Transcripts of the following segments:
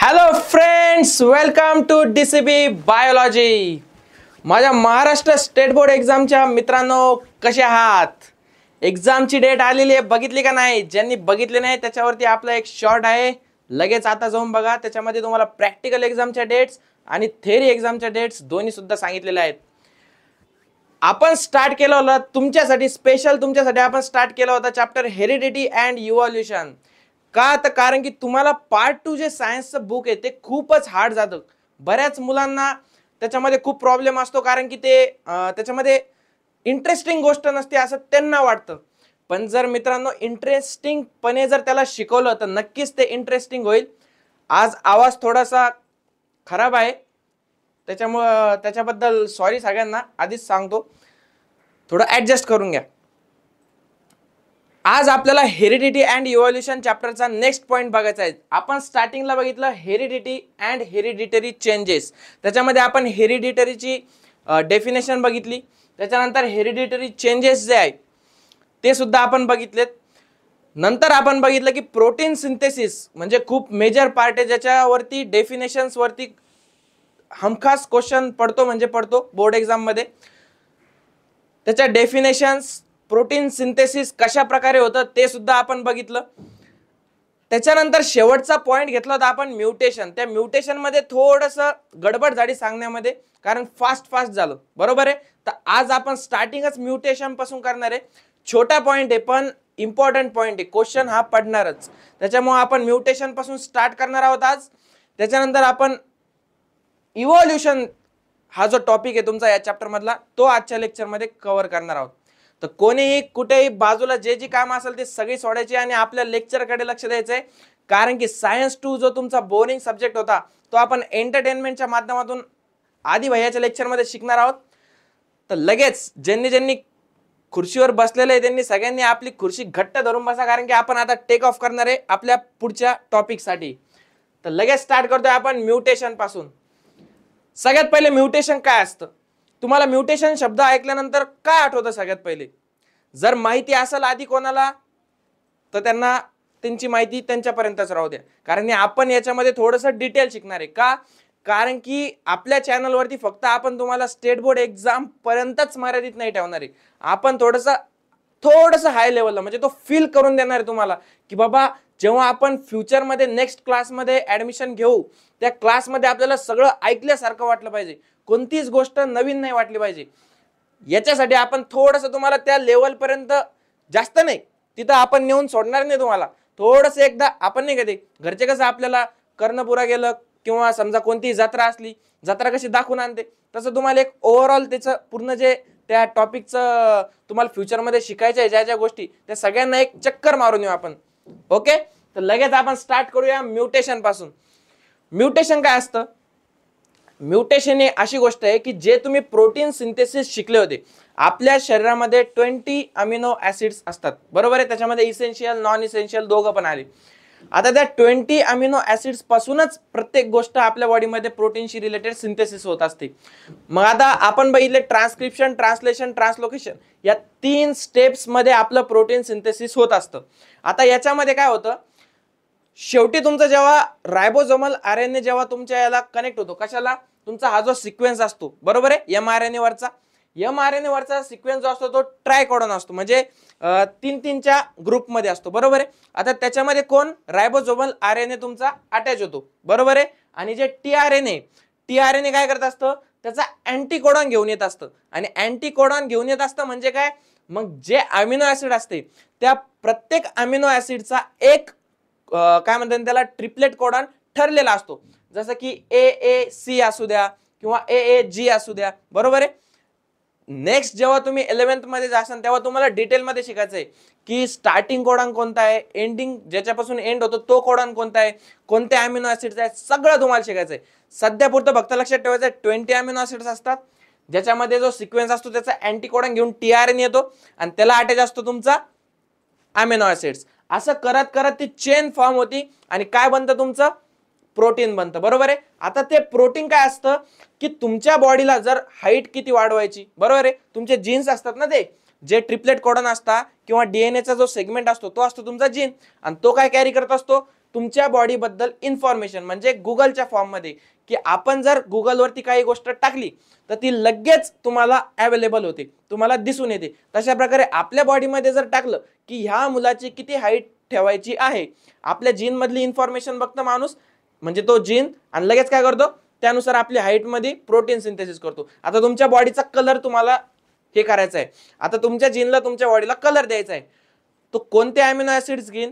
Hello friends, welcome to DCB biology. माझ्या Maharashtra state board एक्झामच्या मित्रांनो, कसे आहात? एक्झामची डेट आलेली आहे, बघितली का नाही? ज्यांनी बघितले नाही त्याच्यावरती आपला एक शॉर्ट आहे, लगेच आता जाऊन बघा. त्याच्यामध्ये तुम्हाला प्रॅक्टिकल एक्झामच्या डेट्स आणि थेअरी एक्झामच्या डेट्स दोन्ही सुद्धा सांगितलेले आहेत. आपण स्टार्ट केलं होतं तुमच्यासाठी, स्पेशल तुमच्यासाठी आपण स्टार्ट केला होता चॅप्टर हेरिडिटी अँड इव्हॉल्युशन. का? तर कारण की तुम्हाला पार्ट 2 जे सायन्सचं बुक आहे ते खूपच हार्ड जातं. बऱ्याच मुलांना त्याच्यामध्ये खूप प्रॉब्लेम असतो, कारण की ते त्याच्यामध्ये इंटरेस्टिंग गोष्ट नसते असं त्यांना वाटतं. पण जर मित्रांनो इंटरेस्टिंगपणे जर त्याला शिकवलं तर नक्कीच ते इंटरेस्टिंग होईल. आज आवाज थोडासा खराब आहे, त्याच्यामुळं त्याच्याबद्दल सॉरी सगळ्यांना आधीच सांगतो, थोडं ॲडजस्ट करून घ्या. आज आपल्याला हेरिडिटी अँड इव्हॉल्युशन चॅप्टरचा नेक्स्ट पॉईंट बघायचा आहे. आपण स्टार्टिंगला बघितलं हेरिडिटी अँड हेरिडिटरी चेंजेस. त्याच्यामध्ये आपण हेरिडिटरीची डेफिनेशन बघितली, त्याच्यानंतर हेरिडिटरी चेंजेस जे आहे ते सुद्धा आपण बघितलेत. नंतर आपण बघितलं की प्रोटीन सिंथेसिस म्हणजे खूप मेजर पार्ट आहे, ज्याच्यावरती डेफिनेशन्स वरती हमखास क्वेश्चन पडतो, म्हणजे पडतो बोर्ड एक्झाम मध्ये. त्याच्या डेफिनेशन्स, प्रोटीन सिंथेसिस कशा प्रकारे होतं ते सुद्धा आपण बघितलं. त्याच्यानंतर शेवटचा पॉइंट घेतला होता आपण म्युटेशन. त्या म्युटेशन मध्ये थोडंसं गडबड झाली सांगण्यामध्ये, कारण फास्ट झालं, बरोबर आहे. तर आज आपण स्टार्टिंगच म्युटेशन पासून करणार आहे. छोटा पॉइंट आहे पण इम्पॉर्टंट पॉइंट आहे, क्वेश्चन हा पडणारच. त्याच्यामुळे आपण म्युटेशन पासून स्टार्ट करणार आहोत आज. त्याच्यानंतर आपण इव्हॉल्युशन हा जो टॉपिक आहे तुमचा या चॅप्टर मधला, तो आजच्या लेक्चर मध्ये कव्हर करणार आहोत. तर कोणीही कुठेही बाजूला जे जी काम असेल ते सगळी सोडायची आणि आपल्या लेक्चरकडे लक्ष द्यायचंय. कारण की सायन्स 2 जो तुमचा बोरिंग सब्जेक्ट होता तो आपण एंटरटेनमेंटच्या माध्यमातून आधी भैयाच्या लेक्चरमध्ये शिकणार आहोत. तर लगेच ज्यांनी खुर्चीवर बसलेले आहे त्यांनी सगळ्यांनी आपली खुर्ची घट्ट धरून बसा, कारण की आपण आता टेक ऑफ करणार आहे आपल्या पुढच्या टॉपिकसाठी. तर लगेच स्टार्ट करतोय आपण म्युटेशन पासून. सगळ्यात पहिले म्युटेशन काय असतं? तुम्हाला म्युटेशन शब्द ऐकल्यानंतर काय आठवतं सगळ्यात पहिले? जर माहिती असेल आधी कोणाला तर त्यांना त्यांची माहिती त्यांच्यापर्यंतच राहू द्या, कारण आपण याच्यामध्ये थोडंसं डिटेल शिकणार आहे. का? कारण की आपल्या चॅनलवरती फक्त आपण तुम्हाला स्टेट बोर्ड एक्झाम पर्यंतच मर्यादित नाही ठेवणार आहे. आपण थोडंसं हाय लेवलला, म्हणजे तो फील करून देणार आहे तुम्हाला की बाबा जेव्हा आपण फ्युचरमध्ये नेक्स्ट क्लासमध्ये ऍडमिशन घेऊ त्या क्लासमध्ये आपल्याला सगळं ऐकल्यासारखं वाटलं पाहिजे, कोणतीच गोष्ट नवीन नाही वाटली पाहिजे. याच्यासाठी आपण थोडंसं तुम्हाला त्या लेवल पर्यंत, जास्त नाही तिथं आपण नेऊन सोडणार नाही तुम्हाला. थोडंसं एकदा आपण नाही कधी घरचे कसं आपल्याला कर्णपुरा गेलं किंवा समजा कोणती जत्रा असली, जत्रा कशी दाखवून आणते, तसं तुम्हाला एक ओव्हरऑल त्याचं पूर्ण जे त्या टॉपिकचं तुम्हाला फ्युचरमध्ये शिकायचं आहे ज्या ज्या गोष्टी, त्या सगळ्यांना एक चक्कर मारून येऊ आपण. ओके, तर लगेच आपण स्टार्ट करूया म्युटेशन पासून. म्युटेशन काय असतं? म्युटेशन ही अशी गोष्ट आहे की जे तुम्ही प्रोटीन सिंथेसिस शिकले होते. आपल्या शरीरामध्ये 20 अमिनो ऍसिड्स असतात, बरोबर आहे. त्याच्यामध्ये इसेन्शियल, नॉन इसेन्शियल दोघं पण आले. आता त्या 20 अमिनो ऍसिड्स पासूनच प्रत्येक गोष्ट आपल्या बॉडीमध्ये प्रोटीनशी रिलेटेड सिंथेसिस होत असते. मग आता आपण बघितले ट्रान्सक्रिप्शन, ट्रान्सलेशन, ट्रान्सलोकेशन, या 3 स्टेप्स मध्ये आपलं प्रोटीन सिंथेसिस होत असतं. आता याच्यामध्ये काय होतं, शेवटी तुमचं जेव्हा रायबोझोमल आरएनए जेव्हा तुमच्या याला कनेक्ट होतो, कशाला? तुमचा हा जो सिक्वेन्स असतो, बरोबर आहे, एमआरएनए वरचा सिक्वेन्स जो असतो तो ट्रायकोडॉन असतो, म्हणजे 3-3च्या ग्रुपमध्ये असतो, बरोबर आहे. आता त्याच्यामध्ये कोण? रायबोझोमल आरएनए तुमचा अटॅच होतो, बरोबर आहे. आणि जे टीआरएनए काय करत असतं? त्याचा अँटीकोडॉन घेऊन येत असतं. आणि अँटीकोडॉन घेऊन येत असतं म्हणजे काय? मग जे अमिनो ऍसिड असते त्या प्रत्येक अमिनो ऍसिडचा एक काय म्हणतात त्याला, ट्रिपलेट कोडॉन ठरलेला असतो. जसं की AAC असू द्या किंवा AAG असू द्या, बरोबर आहे. नेक्स्ट जेव्हा तुम्ही 11th मध्ये जासाल तेव्हा तुम्हाला डिटेलमध्ये शिकायचं आहे की स्टार्टिंग कोडॉन कोणता आहे, एंडिंग ज्याच्यापासून एंड होतो तो कोडॉन कोणता आहे, कोणते अमिनो ऍसिड्स आहेत, सगळं तुम्हाला शिकायचं आहे. सध्या पुरतं फक्त लक्षात ठेवायचं आहे 20 अमिनो ऍसिड्स असतात, ज्याच्यामध्ये जो सिक्वेन्स असतो त्याचा अँटीकोडॉन घेऊन टीआरएनए येतो आणि त्याला अटॅच असतो तुमचा अमिनो ऍसिड्स. असं करत करत ती चेन फॉर्म होती आणि काय बनतं? तुमचं प्रोटीन बनतं, बरोबर आहे. आता ते प्रोटीन काय असतं की तुमच्या बॉडीला जर हाईट किती वाढवायची, बरोबर आहे, तुमचे जीन्स असतात ना, ते जे ट्रिपलेट कोडॉन असतात किंवा डीएनएचा जो सेगमेंट असतो तो असतो तुमचा जीन, आणि तो काय कॅरी करत असतो? तुमच्या बॉडीबद्दल इन्फॉर्मेशन, म्हणजे गुगलच्या फॉर्ममध्ये, की आपण जर गुगलवरती काही गोष्ट टाकली तर ती लगेच तुम्हाला अवेलेबल होते, तुम्हाला दिसून येते. तशा प्रकारे आपल्या बॉडीमध्ये जर टाकलं की ह्या मुलाची किती हाईट ठेवायची आहे, आपल्या जीन मधली इन्फॉर्मेशन बघतो माणूस, म्हणजे तो जीन, आणि लगेच काय करतो, त्यानुसार आपल्या हाईट मध्ये प्रोटीन सिंथेसिस करतो. आता तुमच्या बॉडीचा कलर तुम्हाला हे करायचा आहे, आता तुमच्या जीनला तुमच्या बॉडीला कलर द्यायचा आहे, तो कोणते अमिनो ऍसिड्स घेईन.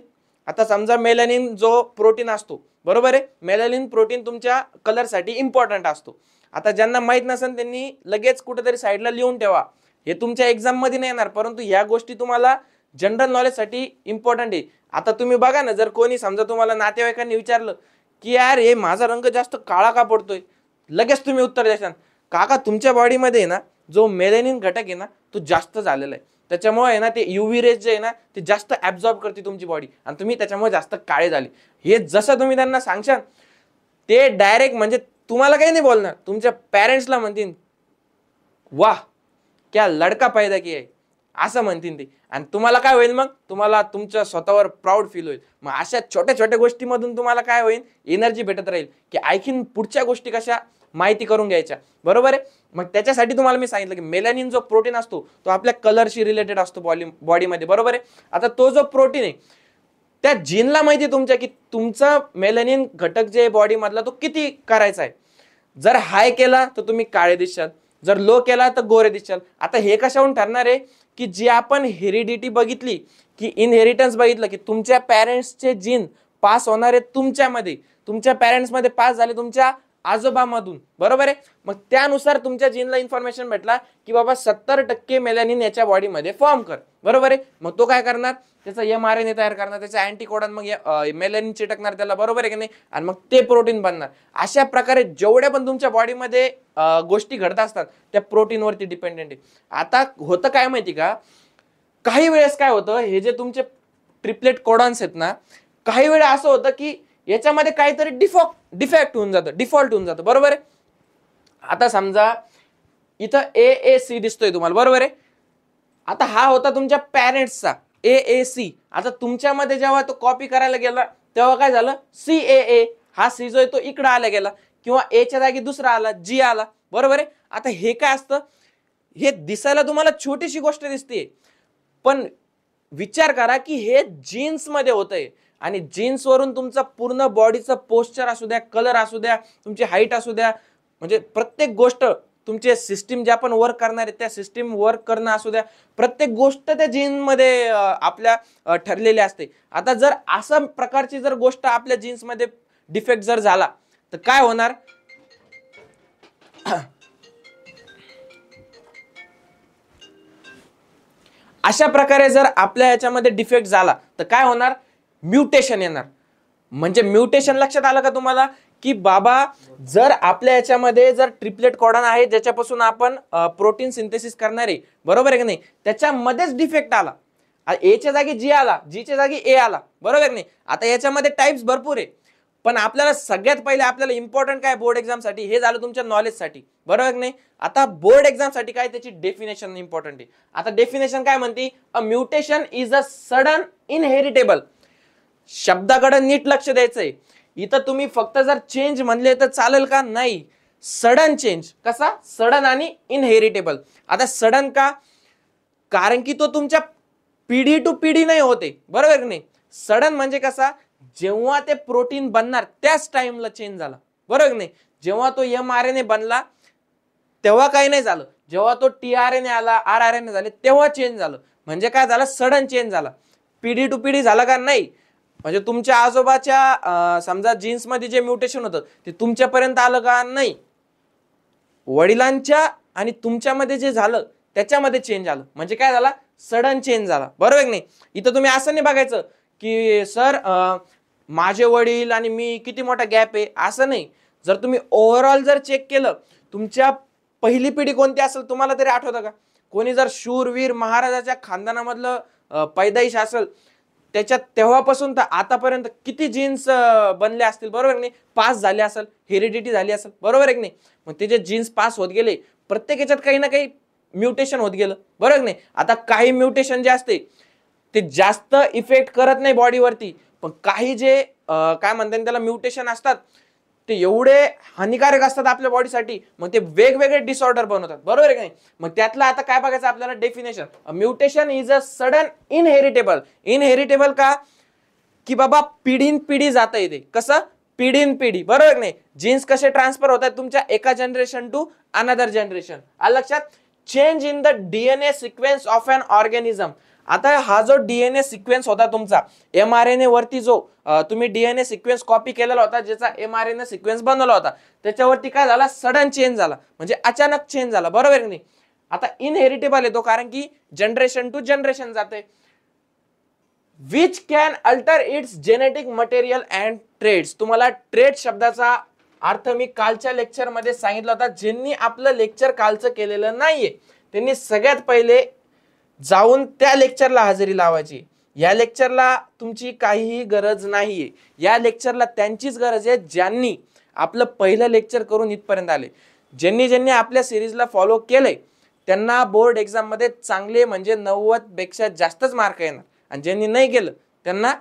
आता समजा मेलॅनिन जो प्रोटीन असतो, बरोबर आहे, मेलॅनिन प्रोटीन तुमच्या कलरसाठी इम्पॉर्टंट असतो. आता ज्यांना माहित नसेल त्यांनी लगेच कुठेतरी साईडला लिहून ठेवा, हे तुमच्या एक्झाम मध्ये नाही येणार, परंतु ह्या गोष्टी तुम्हाला जनरल नॉलेजसाठी इम्पॉर्टंट आहे. आता तुम्ही बघा ना, जर कोणी समजा तुम्हाला नातेवाईकांनी विचारलं की यार हे माझा रंग जास्त काळा का पडतोय, लगेच तुम्ही उत्तर द्याल, काका तुमच्या बॉडीमध्ये ना जो मेलॅनिन घटक आहे ना तो जास्त झालेला आहे, त्याच्यामुळे आहे ना ते युव्ही रेज जे आहे ना ते जास्त ऍब्झॉर्ब करते तुमची बॉडी, आणि तुम्ही त्याच्यामुळे जास्त काळे झाले. हे जसं तुम्ही त्यांना सांगशाल ते डायरेक्ट, म्हणजे तुम्हाला काही नाही बोलणार, तुमच्या पॅरेंट्सला म्हणतील वाह क्या लडका पैदा किया आहे, असं म्हणतील ते. आणि तुम्हाला काय होईल, मग तुम्हाला तुमच्या स्वतःवर प्राऊड फील होईल. मग अशा छोट्या छोट्या गोष्टीमधून तुम्हाला काय होईल, एनर्जी भेटत राहील की आणखीन पुढच्या गोष्टी कशा माहिती करून घ्यायच्या, बरोबर आहे. मग त्याच्यासाठी तुम्हाला मी सांगितलं की मेलॅनिन जो प्रोटीन असतो तो आपल्या कलरशी रिलेटेड असतो बॉडीमध्ये, बरोबर आहे. आता तो जो प्रोटीन आहे त्या जीनला माहिती आहे तुमच्या की तुमचा मेलॅनिन घटक जे बॉडी मधला तो किती करायचा आहे. जर हाय केला तर तुम्ही काळे दिसशाल, जर लो केला तर गोरे दिसशाल. आता हे कशावरून ठरणार आहे की जी आपण हेरिडिटी बघितली, की इनहेरिटन्स बघितलं, की तुमच्या पॅरेंट्सचे जीन पास होणार आहे तुमच्यामध्ये, तुमच्या पॅरेंट्स मध्ये पास झाले तुमच्या आजोबामधून, बरोबर आहे. मग त्यानुसार तुमच्या जीनला इन्फॉर्मेशन भेटला की बाबा 70% मेलॅनिन याच्या बॉडीमध्ये फॉर्म कर, बरोबर आहे. मग तो काय करणार, त्याचा mRNA तयार करणार, त्याचा अँटीकोडॉन मग मेलॅनिन चिटकणार त्याला, बरोबर आहे की नाही, आणि मग ते प्रोटीन बनणार. अशा प्रकारे जेवढ्या पण तुमच्या बॉडीमध्ये गोष्टी घडत असतात त्या प्रोटीनवरती डिपेंडेंट आहे. आता होतं काय माहिती का, काही वेळेस काय होतं, हे जे तुमचे ट्रिपलेट कोडॉन्स आहेत ना, काही वेळा असं होतं की याच्यामध्ये काहीतरी डिफेक्ट होऊन जातं, डिफॉल्ट होऊन जातं, बरोबर आहे. आता समजा इथं AAC दिसतोय तुम्हाला, बरोबर आहे. आता हा होता तुमच्या पॅरेंट्सचा AAC. आता तुमच्यामध्ये जेव्हा तो कॉपी करायला गेला तेव्हा काय झालं, CAA, हा C जो आहे तो इकडे आला गेला, किंवा A च्या जागी दुसरा आला, G आला, बरोबर आहे. आता हे काय असतं, हे दिसायला तुम्हाला छोटीशी गोष्ट दिसते, पण विचार करा की हे जीन्स मध्ये होतंय, आणि जीन्स वरून तुमचा पूर्ण बॉडीचा पोस्चर असू द्या, कलर असू द्या, तुमची हाईट असू द्या, म्हणजे प्रत्येक गोष्ट, तुमचे सिस्टीम जे आपण वर्क करणार आहे त्या सिस्टीम वर्क करणं असू द्या, प्रत्येक गोष्ट त्या जीन मध्ये आपल्या ठरलेली असते. आता जर अशा प्रकारची जर गोष्ट आपल्या जीन्स मध्ये डिफेक्ट जर झाला तर काय होणार, अशा प्रकारे जर आपल्या याच्यामध्ये डिफेक्ट झाला तर काय होणार, म्युटेशन येणार. म्हणजे म्युटेशन लक्षात आलं का तुम्हाला, की बाबा जर आपल्या याच्यामध्ये जर ट्रिपलेट कोडॉन आहे ज्याच्यापासून आपण प्रोटीन सिंथेसिस करणार आहे, बरोबर आहे की नाही, त्याच्यामध्येच डिफेक्ट आला, A च्या जागी G आला, G च्या जागी A आला, बरोबर आहे की नाही. आता याच्यामध्ये टाइप्स भरपूर आहे, पण आपल्याला सगळ्यात पहिले आपल्याला इम्पॉर्टंट काय, बोर्ड एक्झाम साठी, हे झालं तुमच्या नॉलेजसाठी, बरोबर की नाही. आता बोर्ड एक्झाम साठी काय, त्याची डेफिनेशन इम्पॉर्टंट आहे. आता डेफिनेशन काय म्हणते, a mutation is a sudden inheritable. शब्दाकडे नीट लक्ष द्यायचंय. इथं तुम्ही फक्त जर चेंज म्हणले तर चालेल का, नाही, सडन चेंज. कसा, सडन आणि इनहेरिटेबल. आता सडन का, कारण की तो तुमच्या पिढी टू पिढी नाही होते, बरोबर की नाही. सडन म्हणजे कसा, जेव्हा ते प्रोटीन बनणार त्याच टाइमला चेंज झाला, बरोबर की नाही. जेव्हा तो mRNA बनला तेव्हा काही नाही झालं, जेव्हा तो tRNA आला, rRNA झाले तेव्हा चेंज झालं. म्हणजे काय झालं, सडन चेंज झाला. पिढी टू पिढी झाला का, नाही. म्हणजे तुमच्या आजोबाच्या समजा जीन्स मध्ये जे म्युटेशन होतं ते तुमच्यापर्यंत आलं का, नाही. वडिलांच्या आणि तुमच्यामध्ये जे झालं त्याच्यामध्ये चेंज आलं, म्हणजे काय झाला, सडन चेंज झाला, बरोबर की नाही. इथं तुम्ही असं नाही बघायचं की सर माझे वडील आणि मी किती मोठा गॅप आहे, असं नाही. जर तुम्ही ओव्हरऑल जर चेक केलं, तुमच्या पहिली पिढी कोणती असेल तुम्हाला तरी आठवतं का, कोणी जर शूरवीर महाराजाच्या खानदानामधलं पैदाइश असेल, त्याच्यात तेव्हापासून तर आतापर्यंत किती जीन्स बनले असतील, बरोबर की नाही, पास झाले असेल, हेरिडिटी झाली असेल, बरोबर आहे की नाही. मग ते जे जीन्स पास होत गेले प्रत्येक याच्यात काही ना काही म्युटेशन होत गेलं, बरोबर की नाही. आता काही म्युटेशन जे असते ते जास्त इफेक्ट करत नाही बॉडीवरती, पण काही जे काय म्हणतात त्याला म्युटेशन असतात ते एवढे हानिकारक असतात आपल्या बॉडीसाठी, मग ते वेगवेगळे डिसऑर्डर बनवतात, बरोबर आहे की नाही. मग त्यातलं आता काय बघायचं आपल्याला definition. Mutation is a sudden inheritable का, की बाबा पिढीन पिढी जाता येते. कसं पिढीन पिढी, बरोबर की नाही. जीन्स कसे ट्रान्सफर होतात तुमच्या एका जनरेशन टू अनदर जनरेशन. आलं लक्षात. Change in the DNA sequence of an organism. आता हा जो डीएनए सिक्वेन्स होता तुमचा, एमआरएनए वरती जो तुम्ही डीएनए सिक्वेन्स कॉपी केलेला होता, ज्याचा एमआरएनए सिक्वेन्स बनवला होता, त्याच्यावरती काय झाला, सडन चेंज झाला, म्हणजे अचानक चेंज झाला, बरोबर की नाही. आता इनहेरिटेबल येतो कारण की जनरेशन टू जनरेशन जाते. Which can alter its genetic material and traits. तुम्हाला ट्रेड शब्दाचा अर्थ मी कालच्या लेक्चर मध्ये सांगितला होता. ज्यांनी आपलं लेक्चर कालचं केलेलं नाहीये त्यांनी सगळ्यात पहिले जाऊन त्या लेक्चरला हजेरी लावायची. या लेक्चरला तुमची काहीही गरज नाहीये. या लेक्चरला त्यांचीच गरज आहे ज्यांनी आपलं पहिलं लेक्चर करून इथपर्यंत आले. ज्यांनी आपल्या सिरीजला फॉलो केलंय त्यांना बोर्ड एक्झाम मध्ये चांगले म्हणजे 90 पेक्षा जास्तच मार्क येणार, आणि ज्यांनी नाही केलं त्यांना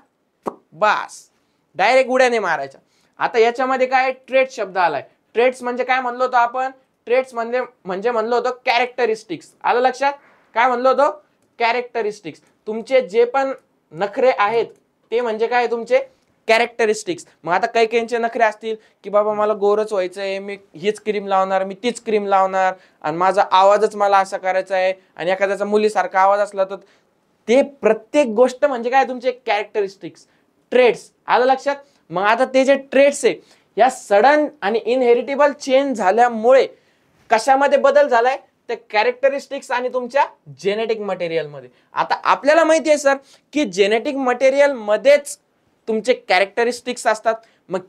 बास डायरेक्ट उड्याने मारायच्या. आता याच्यामध्ये काय ट्रेट शब्द आलाय. ट्रेट्स म्हणजे काय म्हणलो होतो आपण, ट्रेट्स म्हणजे म्हणलो होतो कॅरेक्टरिस्टिक्स. आलं लक्षात. काय म्हणलो होतो, कॅरेक्टरिस्टिक्स. तुमचे जे पण नखरे आहेत ते म्हणजे काय, तुमचे कॅरेक्टरिस्टिक्स. मग आता काही काहींचे नखरे असतील की बाबा मला गोरच व्हायचंय, मी हीच क्रीम लावणार, मी तीच क्रीम लावणार, आणि माझा आवाजच मला असा करायचा आहे, आणि एखाद्याचा मुलीसारखा आवाज असला तर ते प्रत्येक गोष्ट म्हणजे काय, तुमचे कॅरेक्टरिस्टिक्स, ट्रेट्स. आलं लक्षात. मग आता ते जे ट्रेट्स आहे या सडन आणि इनहेरिटेबल चेंज झाल्यामुळे कशामध्ये बदल झालाय, ते कॅरेक्टरिस्टिक्स आणि तुमच्या जेनेटिक मटेरियल मध्ये. आता आपल्याला माहिती आहे सर की जेनेटिक मटेरियल मध्येच तुमचे कॅरेक्टरिस्टिक्स असतात. मग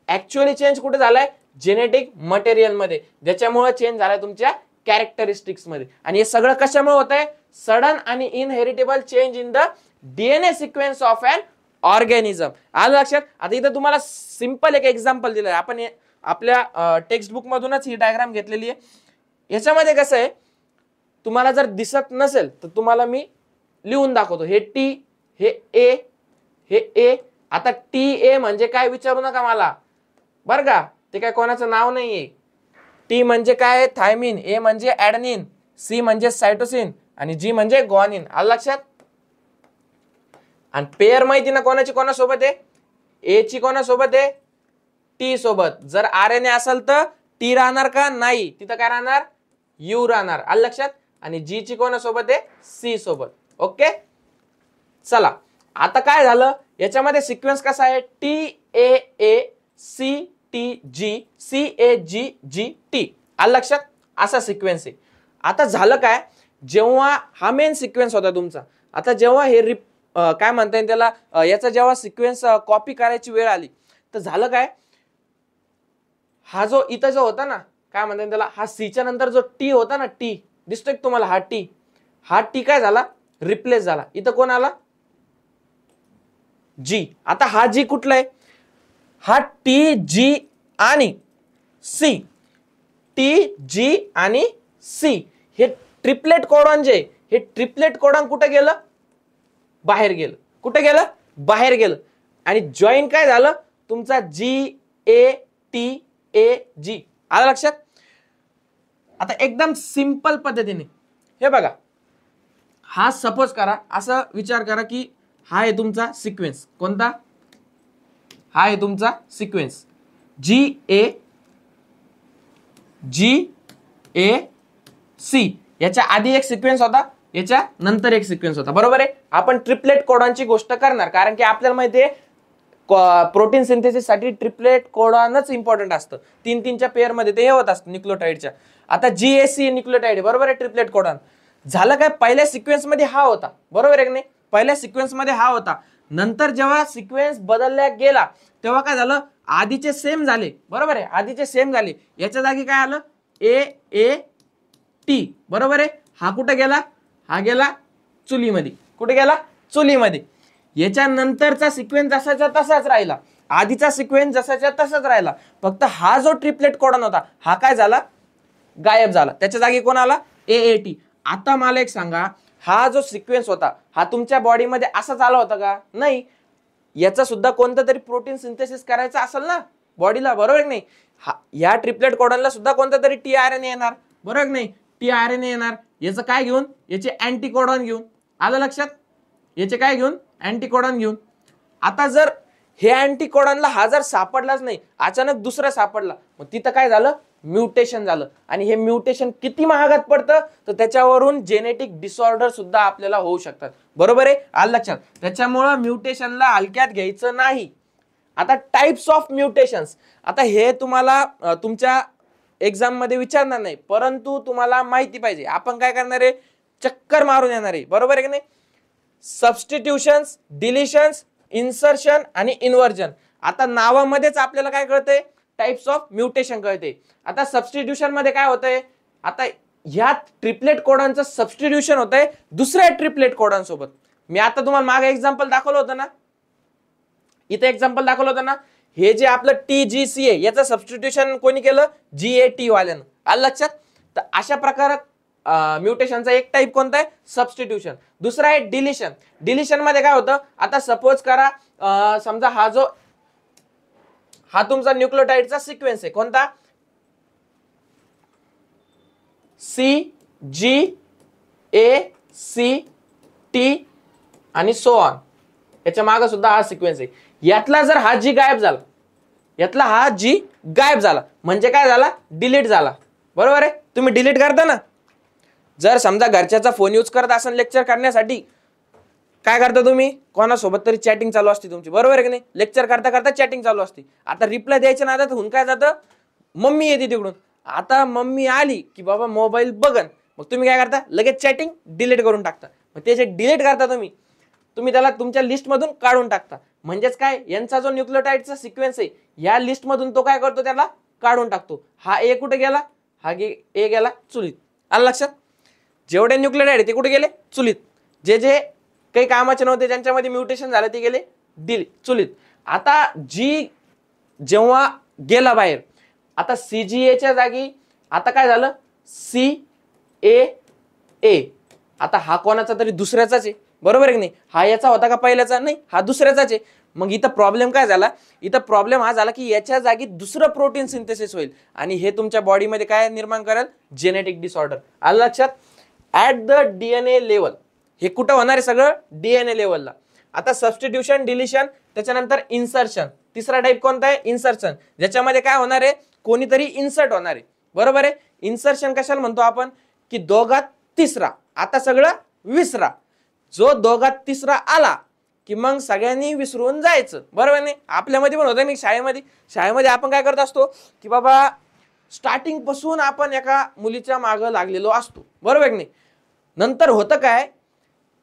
ऍक्च्युअली चेंज कुठे झालाय, जेनेटिक मटेरियल मध्ये, ज्याच्यामुळे चेंज झालाय तुमच्या कॅरेक्टरिस्टिक्स मध्ये. आणि हे सगळं कशामुळे होत आहे, सडन आणि inheritable change in the DNA sequence of an organism. आलं लक्षात. आता इथं तुम्हाला सिंपल एक एक्झाम्पल दिलंय. आपण आपल्या टेक्स्ट बुक मधूनच ही डायग्राम घेतलेली आहे. याच्यामध्ये कसं आहे, तुम्हाला जर दिसत नसेल तर तुम्हाला मी लिहून दाखवतो. हे टी, हे ए, हे ए. आता टी ए म्हणजे काय विचारू नका मला, बरं का, ते काय कोणाचं नाव नाहीये. टी म्हणजे काय, थायमिन. ए म्हणजे ऍडेनिन. सी म्हणजे सायटोसिन. आणि जी म्हणजे ग्वानिन. आलं लक्षात. आणि पेअर माहिती ना कोणाची कोणासोबत आहे, ए ची कोणासोबत आहे, टी सोबत. जर आरएनए असेल तर टी राहणार का, नाही, तिथं काय राहणार, यू राहणार. आलं लक्षात. आणि जी ची कोणासोबत आहे, सी सोबत. ओके. चला आता काय झालं, याच्यामध्ये सिक्वेन्स कसा आहे, T A A, C T G, C A G, G T. आलं लक्षात. असा सिक्वेन्स आहे. आता झालं काय, जेव्हा हा मेन सिक्वेन्स होता तुमचा, आता जेव्हा हे काय म्हणता येईल त्याला, याचा जेव्हा सिक्वेन्स कॉपी करायची वेळ आली तर झालं काय, हा जो इथं जो होता ना, काय म्हणतात त्याला, हा सीच्या नंतर जो टी होता ना, टी दिसतोय तुम्हाला, हा टी काय झाला, रिप्लेस झाला. इथं कोण आला, जी. आता हा जी कुठला आहे, हा टी जी आणि सी, टी जी आणि सी. हे ट्रिपलेट कोडॉन जे, हे ट्रिपलेट कोडॉन कुठे गेलं, बाहेर गेलं. कुठे गेलं, बाहेर गेलं. आणि जॉईन काय झालं तुमचा, जी ए टी ए जी. आलं लक्षात. आता एकदम सिंपल पद्धतीने हे बघा, हा सपोज करा, असा विचार करा की हा आहे तुमचा सिक्वेन्स. कोणता, हा आहे तुमचा सिक्वेन्स जी ए सी. याच्या आधी एक सिक्वेन्स होता, याच्या नंतर एक सिक्वेन्स होता, बरोबर आहे. आपण ट्रिपलेट कोडॉनची गोष्ट करणार कारण की आपल्याला माहिती आहे प्रोटीन सिंथेसिस साठी ट्रिपलेट कोडॉनच इम्पॉर्टंट असतं. 3-3च्या पेअर मध्ये ते हे होत असतं न्यूक्लियोटाइडच्या. आता जीएसी न्यूक्लियोटाइड, बरोबर आहे, ट्रिपलेट कोडॉन. झालं काय, पहिल्या सिक्वेन्स मध्ये हा होता, बरोबर आहे की नाही, पहिल्या सिक्वेन्स मध्ये हा होता. नंतर जेव्हा सिक्वेन्स बदलल्या गेला तेव्हा काय झालं, आधीचे सेम झाले, बरोबर आहे, आधीचे सेम झाले. याच्या जागी काय आलं, ए ए टी, बरोबर आहे. हा कुठे गेला, हा गेला चुलीमध्ये. कुठे गेला, चुलीमध्ये. याच्या नंतरचा सिक्वेन्स जसाच्या तसाच राहिला, आधीचा सिक्वेन्स जसाच्या तसाच राहिला, फक्त हा जो ट्रिपलेट कोडॉन होता हा काय झाला, गायब झाला. त्याच्या जागी कोण आला, एएटी. आता मला एक सांगा, हा जो सिक्वेन्स होता हा तुमच्या बॉडीमध्ये असाच आला होता का, नाही. याचा सुद्धा कोणतं तरी प्रोटीन सिंथेसिस करायचं असेल ना बॉडीला, बरोबर की नाही? या ट्रिपलेट कोडॉनला सुद्धा कोणता तरी टीआरएनए येणार, बरोबर की नाही? टीआरएनए येणार, याचं काय घेऊन? याचे अँटीकोडॉन घेऊन. आलं लक्षात? याचे काय घेऊन? अँटीकोडॉन घेऊन. आता जर हे अँटीकोडॉनला हा जर सापडलाच नाही, अचानक दुसरा सापडला, मग तिथं काय झालं? म्युटेशन झालं. आणि हे म्युटेशन किती महागात पडतं? तर त्याच्यावरून जेनेटिक डिसऑर्डर सुद्धा आपल्याला होऊ शकतात, बरोबर आहे? आलं लक्षात? त्याच्यामुळं म्युटेशनला हलक्यात घ्यायचं नाही. आता टाइप्स ऑफ म्युटेशन्स, आता हे तुम्हाला तुमच्या एक्झाम मध्ये विचारणार नाही, परंतु तुम्हाला माहिती पाहिजे. आपण काय करणार आहे? चक्कर मारून येणार आहे, बरोबर आहे की नाही? सबस्टिट्यूशन्स, डिलिशन्स, इन्सर्शन आणि इन्व्हर्जन. आता नावामध्येच आपल्याला काय कळतंय? टाइप्स ऑफ म्युटेशन कळते. आता सबस्टिट्यूशन मध्ये काय होतंय? आता ह्या ट्रिपलेट कोडॉनचं सबस्टिट्यूशन होतंय दुसऱ्या ट्रिपलेट कोडॉन सोबत. मी आता तुम्हाला मागे एक्झाम्पल दाखवलं होतं ना, इथे एक्झाम्पल दाखवलं होतं ना, हे जे आपलं TGC आहे याचं सबस्टिट्यूशन कोणी केलं? GAT वाल्यानं. आलं लक्षात? तर अशा प्रकारात म्युटेशनचा एक टाइप कोणता आहे? सबस्टिट्यूशन. दुसरा आहे डिलिशन. डिलिशन मध्ये काय होतं? आता सपोज करा समजा हा तुमचा न्यूक्लियोटाइडचा सिक्वेन्स आहे, कोणता? CGACT आणि सो ऑन. याच्या मागे सुद्धा हा सिक्वेन्स आहे. यातला जर हा G गायब झाला, यातला हा G गायब झाला म्हणजे काय झाला? डिलीट झाला, बरोबर आहे? तुम्ही डिलीट करता ना, जर समजा घरच्याचा फोन यूज करत असाल लेक्चर करण्यासाठी, काय करता तुम्ही? कोणासोबत तरी चॅटिंग चालू असते तुमची, बरोबर आहे की नाही? लेक्चर करता करता चॅटिंग चालू असते. आता रिप्लाय द्यायच्या नादात होऊन काय जातं? मम्मी येते तिकडून. आता मम्मी आली की बाबा मोबाईल बघन, मग तुम्ही काय करता? लगेच चॅटिंग डिलीट करून टाकता. मग ते जे डिलीट करता तुम्ही त्याला तुमच्या लिस्ट मधून काढून टाकता. म्हणजेच काय? यांचा जो न्यूक्लियोटाइडचा सिक्वेन्स आहे या लिस्ट मधून तो काय करतो? त्याला काढून टाकतो. हा ए कुठे गेला? हा ए गेला चुलीत. आलं लक्षात? जेवढे न्यूक्लियोटाइड ते कुठे गेले? चुलीत. जे जे काही कामाचे नव्हते ज्यांच्यामध्ये म्युटेशन झालं ते गेले चुलीत. आता जी जेव्हा गेला बाहेर, आता CGAच्या जागी आता काय झालं? CAA. आता हा कोणाचा तरी दुसऱ्याचाच आहे, बरोबर आहे की नाही? हा याचा होता का पहिल्याचा? नाही, हा दुसऱ्याचाच आहे. मग इथं प्रॉब्लेम काय झाला? इथं प्रॉब्लेम हा झाला की याच्या जागी दुसरं प्रोटीन सिंथेसिस होईल आणि हे तुमच्या बॉडीमध्ये काय निर्माण करेल? Genetic disorder. आलं लक्षात? At the DNA level. हे कुठं होणार आहे? सगळं DNA लेवलला. आता सबस्टिट्यूशन, डिलिशन, त्याच्यानंतर इन्सर्शन. तिसरा टाइप कोणता आहे? इन्सर्शन. ज्याच्यामध्ये काय होणार आहे? कोणीतरी इन्सर्ट होणार आहे, बरोबर आहे? इन्सर्शन कशाला म्हणतो आपण? की दोघात तिसरा, आता सगळं विसरा. जो दोघात तिसरा आला की मग सगळ्यांनी विसरून जायचं, बरोबर नाही? आपल्यामध्ये पण होतं नाही शाळेमध्ये आपण काय करत असतो की बाबा स्टार्टिंग पासून आपण एका मुलीच्या मागं लागलेलो असतो, बरोबर नाही? नंतर होतं काय?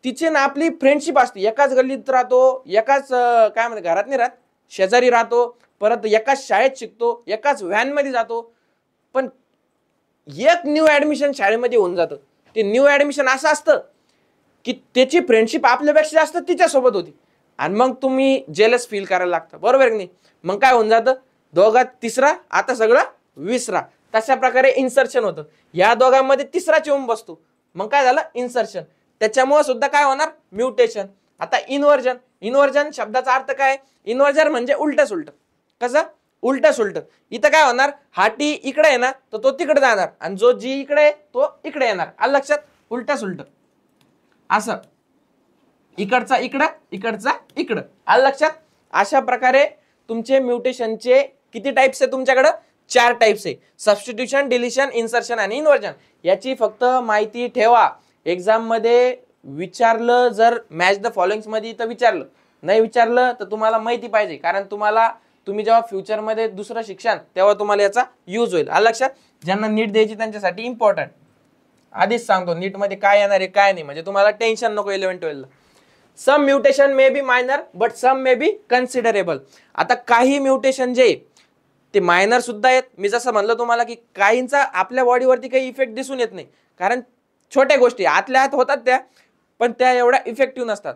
तिचे ना आपली फ्रेंडशिप असते, एकाच गल्लीत राहतो, एकाच काय म्हणते घरात नाही राहत, शेजारी राहतो, परत एकाच शाळेत शिकतो, एकाच व्हॅन मध्ये जातो. पण एक न्यू ऍडमिशन शाळेमध्ये होऊन जातं. ते न्यू ऍडमिशन असं असतं की त्याची फ्रेंडशिप आपल्यापेक्षा जास्त तिच्यासोबत होती आणि मग तुम्ही जेलस फील करायला लागतं, बरोबर की नाही? मग काय होऊन जातं? दोघात तिसरा, आता सगळं विसरा. तशा प्रकारे इन्सर्शन होतं. या दोघांमध्ये तिसराच येऊन बसतो, मग काय झालं? इन्सर्शन. त्याच्यामुळे सुद्धा काय होणार? म्युटेशन. आता इन्व्हर्जन. इन्व्हर्जन शब्दाचा अर्थ काय? इन्व्हर्जन म्हणजे उलट सुलट. कसं? उलट सुलट. इथं काय होणार? हा T इकडे आहे ना, तर तो तिकडे जाणार आणि जो G इकडे आहे तो इकडे येणार. आलं लक्षात? उलट सुलट असं, इकडचा इकडं, इकडचा इकडं. आलं लक्षात? अशा प्रकारे तुमचे म्युटेशनचे किती टाइप्स आहे तुमच्याकडे? 4 टाइप्स आहे. सबस्टिट्यूशन, डिलिशन, इन्सर्शन आणि इन्व्हर्जन. याची फक्त माहिती ठेवा. एक्झाम मध्ये विचारलं, जर मॅच द फॉलोइंग्स मध्ये तर विचारलं, नाही विचारलं तर तुम्हाला माहिती पाहिजे, कारण तुम्ही जेव्हा फ्युचर मध्ये दुसरं शिक्षण तेव्हा तुम्हाला याचा यूज होईल. आलं लक्षात? ज्यांना नीट द्यायची त्यांच्यासाठी इम्पॉर्टंट. आधीच सांगतो नीट मध्ये काय येणार आहे काय नाही, म्हणजे तुम्हाला टेन्शन नको 11-12 ला. Some mutation may be minor but some may be considerable. आता काही म्युटेशन जे ते मायनर सुद्धा आहेत. मी जसं म्हणलं तुम्हाला की काहींचा आपल्या बॉडीवरती काही इफेक्ट दिसून येत नाही, कारण छोट्या गोष्टी आतल्या आत होतात त्या, पण त्या एवढ्या इफेक्टिव्ह नसतात.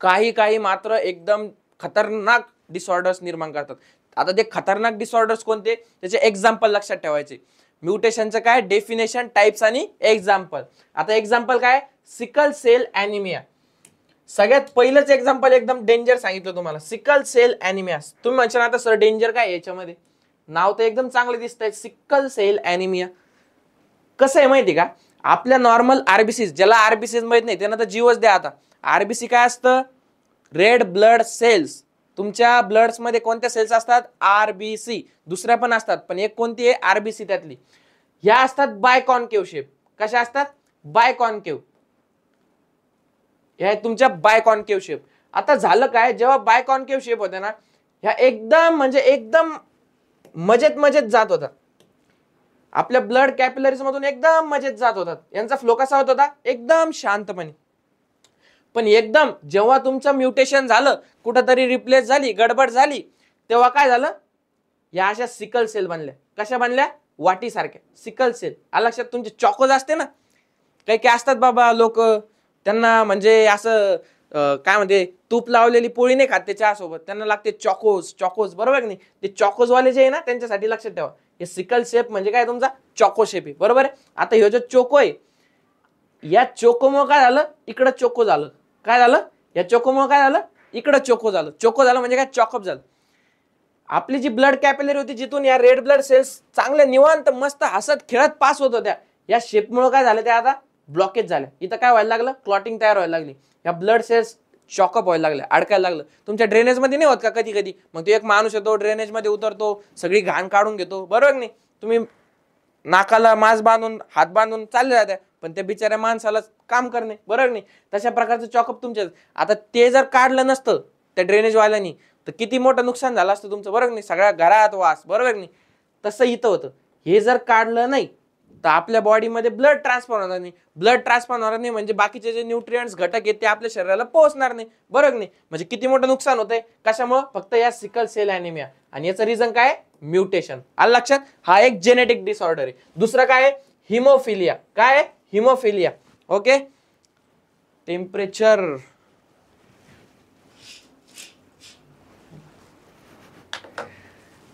काही मात्र एकदम खतरनाक डिसऑर्डर्स निर्माण करतात. आता ते खतरनाक डिसऑर्डर्स कोणते? त्याचे एक्झाम्पल लक्षात ठेवायचे. म्युटेशनचं काय? डेफिनेशन, टाइप्स आणि एक्झाम्पल. आता एक्झाम्पल काय? Sickle cell anaemia. सगळ्यात पहिलंच एक्झाम्पल एकदम डेंजर सांगितलं तुम्हाला, सिकल सेल ॲनिमिया. तुम्ही म्हणशाल आता सर डेंजर काय याच्यामध्ये, नाव तर एकदम चांगलं दिसतंय, सिकल सेल ॲनिमिया. कसं आहे माहिती का, आपल्या नॉर्मल आरबीसी, ज्याला आरबीसी माहित नाही त्यांना तर जीवच द्या आता. आरबीसी काय असतं, रेड ब्लड सेल्स. तुमच्या ब्लड्स मध्ये कोणत्या सेल्स असतात, आरबीसी. दुसऱ्या पण असतात, पण एक कोणती आहे, आरबीसी त्यातली. ह्या असतात बाय कॉन्केव्ह शेप. कशा असतात, बाय कॉन्केव्ह. ह्या तुमच्या बाय कॉन्केव्ह शेप. आता झालं काय, जेव्हा बाय कॉन्केव्ह शेप होते ना, ह्या एकदम म्हणजे एकदम मजेत जात होतात. आपल्या ब्लड कॅपिलरीज मधून एकदम मजेत जात होतात. यांचा फ्लो कसा होत होता, एकदम शांतपणे. पण एकदम जेव्हा तुमचं म्युटेशन झालं, कुठंतरी रिप्लेस झाली, गडबड झाली, तेव्हा काय झालं, या अशा सिकल सेल बनल्या. कशा बनल्या, वाटी सारख्या सिकल सेल. लक्षात, तुमचे चॉकोज असते ना, काही काही असतात बाबा लोक, त्यांना म्हणजे असं काय म्हणते, तूप लावलेली पोळी नाही खात ते चहासोबत, त्यांना लागते चॉकोज, बरोबर की नाही. ते चॉकोज वाले जे आहे ना, त्यांच्यासाठी लक्षात ठेवा, हे सिकल शेप म्हणजे काय, तुमचा चॉको शेप आहे, बरोबर आहे. आता हे जो चोको आहे, या चोकोमुळे काय झालं, इकडं चोको झालं. काय झालं, या चोकोमुळे काय झालं, इकडं चोको झालं. चोको झालं म्हणजे काय, चॉकअप झालं. आपली जी ब्लड कॅपिलरी होती, जिथून या रेड ब्लड सेल्स चांगले निवांत मस्त हसत खेळत पास होत होत्या, या शेपमुळे काय झालं, त्या आता ब्लॉकेज झाल्या. इथं काय व्हायला लागलं, क्लॉटिंग तयार व्हायला लागली. या ब्लड सेल्स चॉकअप व्हायला लागले, अडकायला लागलं. तुमच्या ड्रेनेज मध्ये नाही होत का कधी कधी, मग तो एक माणूस येतो, ड्रेनेज मध्ये उतरतो, सगळी घाण काढून घेतो, बरोबर नाही. तुम्ही नाकाला मास्क बांधून, हात बांधून चालले जाते, पण त्या बिचाऱ्या माणसाला काम करणे, बरोबर नाही. तशा प्रकारचं चॉकअप तुमच्या. आता ते जर काढलं नसतं त्या ड्रेनेज वाल्यांनी, तर किती मोठं नुकसान झालं असतं तुमचं, बरोबर नाही. सगळ्या घरात वास, बरोबर नाही. तसं इथं होतं. हे जर काढलं नाही तर आपल्या बॉडीमध्ये ब्लड ट्रान्सफर होणार नाही. ब्लड ट्रान्सफर होणार नाही म्हणजे बाकीचे जे न्यूट्रिएंट्स घटक आहेत ते आपल्या शरीराला पोहोचणार नाही, बरोबर नाही. म्हणजे किती मोठं नुकसान होतंय, कशामुळे, फक्त या सिकल सेल ॲनिमिया. आणि याचं रिझन काय, म्युटेशन. आलं लक्षात, हा एक जेनेटिक डिसऑर्डर आहे. दुसरं काय आहे, हिमोफिलिया. काय आहे, हिमोफिलिया. ओके, टेम्परेचर